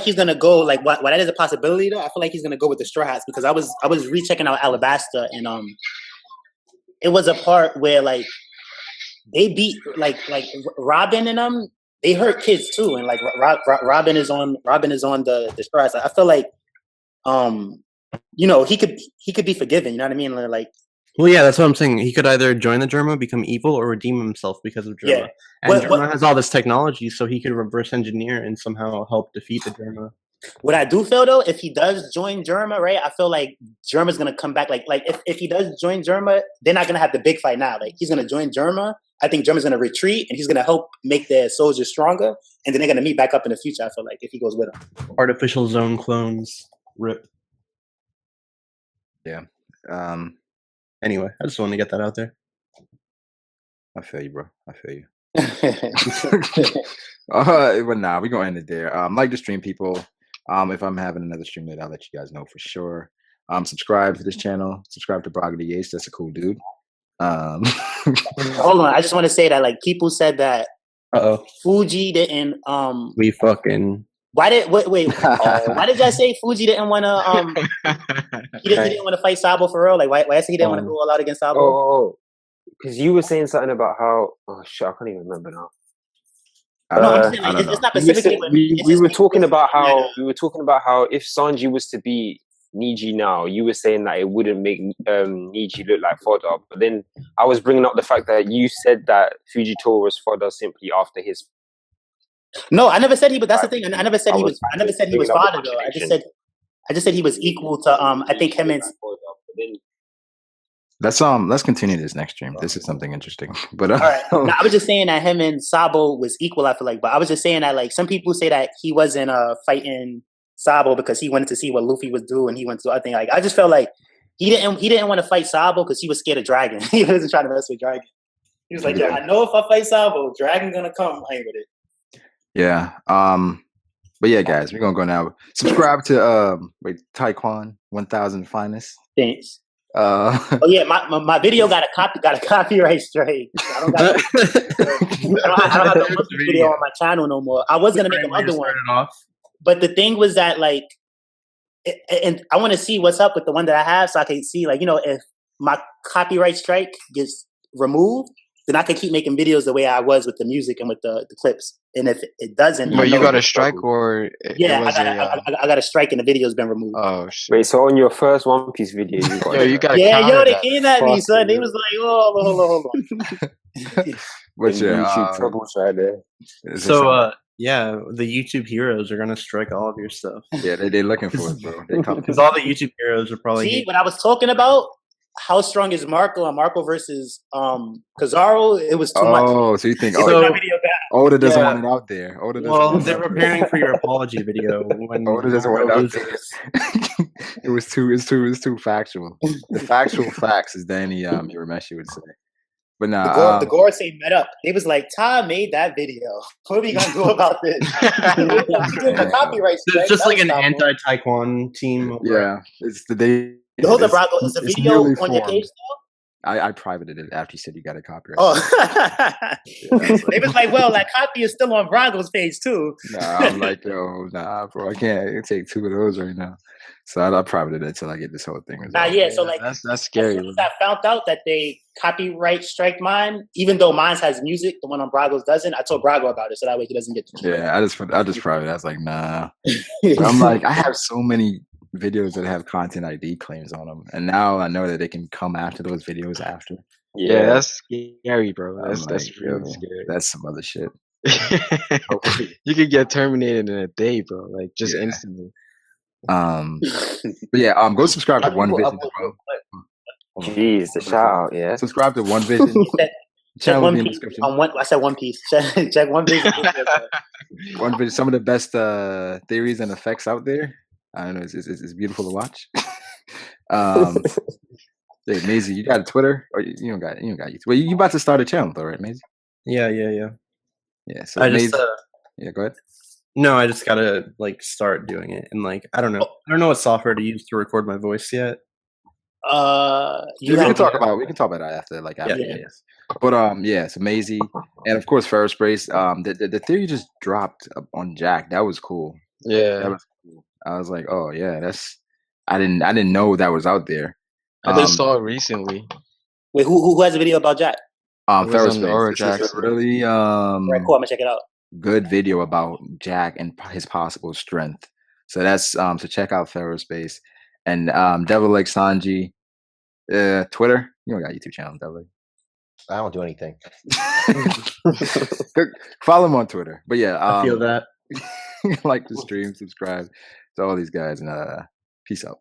he's gonna go like what that is a possibility though. I feel like he's gonna go with the Straw Hats because I was rechecking out Alabasta and it was a part where like they beat like Robin and them. They hurt kids too, and like Robin is on the Straw Hats. I feel like he could be forgiven. You know what I mean? Like. Well, yeah, that's what I'm saying. He could either join the Germa, become evil, or redeem himself because of Germa. Yeah. And Germa has all this technology, so he could reverse engineer and somehow help defeat the Germa. What I do feel though, if he does join Germa, right? I feel like Germa's gonna come back. Like if he does join Germa, they're not gonna have the big fight now. Like he's gonna join Germa. I think Germa's gonna retreat, and he's gonna help make their soldiers stronger, and then they're gonna meet back up in the future. I feel like if he goes with them. Artificial zone clones, rip. Yeah. Anyway, I just want to get that out there. I feel you, bro. I feel you. But nah, we're gonna end it there. Like the stream, people. If I'm having another stream later, I'll let you guys know for sure. Subscribe to this channel. Subscribe to Brago the Yates. That's a cool dude. Hold on, I just want to say that like people said that Fuji didn't we fucking why did why did y'all say Fuji didn't want to he didn't want to fight Sabo for real? Like why say he didn't want to go all out against Sabo? Because you were saying something about how I can't even remember now. No, I'm saying like, it's not specifically. We were talking about how if Sanji was to be Niji now, you were saying that it wouldn't make Niji look like fodder. But then I was bringing up the fact that you said that Fujitora was fodder simply after his. No, I never said he. But that's the thing. I never said he was. I never said he was fodder though. I just said he was equal to. I think him and. Let's continue this next stream. This is something interesting. But all right. No, I was just saying that him and Sabo was equal. I feel like, but I was just saying that like some people say that he wasn't fighting Sabo because he wanted to see what Luffy would do, and he went to. I think like I just felt like he didn't want to fight Sabo because he was scared of Dragon. He wasn't trying to mess with Dragon. He was like, yeah, I know if I fight Sabo, Dragon gonna come. I ain't with it. Yeah. But yeah, guys, we're gonna go now. Subscribe to Tyquan 1000 Finest. Thanks. Oh yeah, my video got a copyright strike. I don't have the video on my channel no more. I was gonna make another one, but the thing was that like, and I want to see what's up with the one that I have, so I can see like if my copyright strike gets removed, then I can keep making videos the way I was with the music and with the clips. And if it doesn't, but you got a strike or I got a strike and the video's been removed. Oh shit! Wait, so on your first One Piece video, you got they came at me, son. They was like, hold on. But yeah, YouTube troubles right there. So yeah, the YouTube heroes are gonna strike all of your stuff. Yeah, they're looking for it, bro. Because all the YouTube heroes are probably. See, what I was talking about. How strong is Marco? And Marco versus Kizaru, it was too much. Oh, so you think Oda doesn't want it out there? They're preparing for your apology video when Oda doesn't want it out there. It was too factual. The factual facts, as Danny Urameshi would say. But nah, the Gorosei met up. It was like, Tom made that video. What are we gonna do about this? Copyright. It's just like an anti-Tyquan team. Yeah, it's the day. Hold up, Brago. Is the video on your page now? I privated it after you said you got a copyright. Oh, it was like, well, that copy is still on Brago's page too. Nah, I'm like, yo, nah, bro, I can't take two of those right now. So I privated it until I get this whole thing. Yeah, so like that's scary. I found out that they copyright strike mine, even though mine has music, the one on Brago's doesn't. I told Brago about it, so that way he doesn't get to. Yeah, I just private. I was like, nah. I'm like, I have so many videos that have content ID claims on them, and now I know that they can come after those videos after. Yeah, that's scary, bro. That's like, really scary. That's some other shit. You could get terminated in a day, bro. Like just instantly. But yeah, go subscribe to One Vision, bro. Jeez, the shout out, yeah. Subscribe to One Vision. Check One Piece. description. I said One Piece. Check One Vision. One Vision. Some of the best theories and effects out there. I don't know. It's beautiful to watch. Hey, Maisie, you got a Twitter? Or you don't got YouTube? Well, you about to start a channel though, right, Maisie? Yeah. Yeah. So I Maisie, just yeah, go ahead. no, I just gotta like start doing it, and like I don't know what software to use to record my voice yet. We can talk about that after yes. But yeah, so Maisie and of course FerroSpace. The theory just dropped on Jack. That was cool. Yeah, that was cool. I was like, oh yeah, I didn't know that was out there. I just saw it recently. Wait, who has a video about Jack? FerroSpace. This is a really right, cool. I'm gonna check it out. Good video about Jack and his possible strength. So that's so check out FerroSpace and Devil Lake Sanji. Twitter. You don't got a YouTube channel, Devil Lake. I don't do anything. Follow him on Twitter. But yeah, I feel that. like the stream, subscribe to all these guys, and peace out.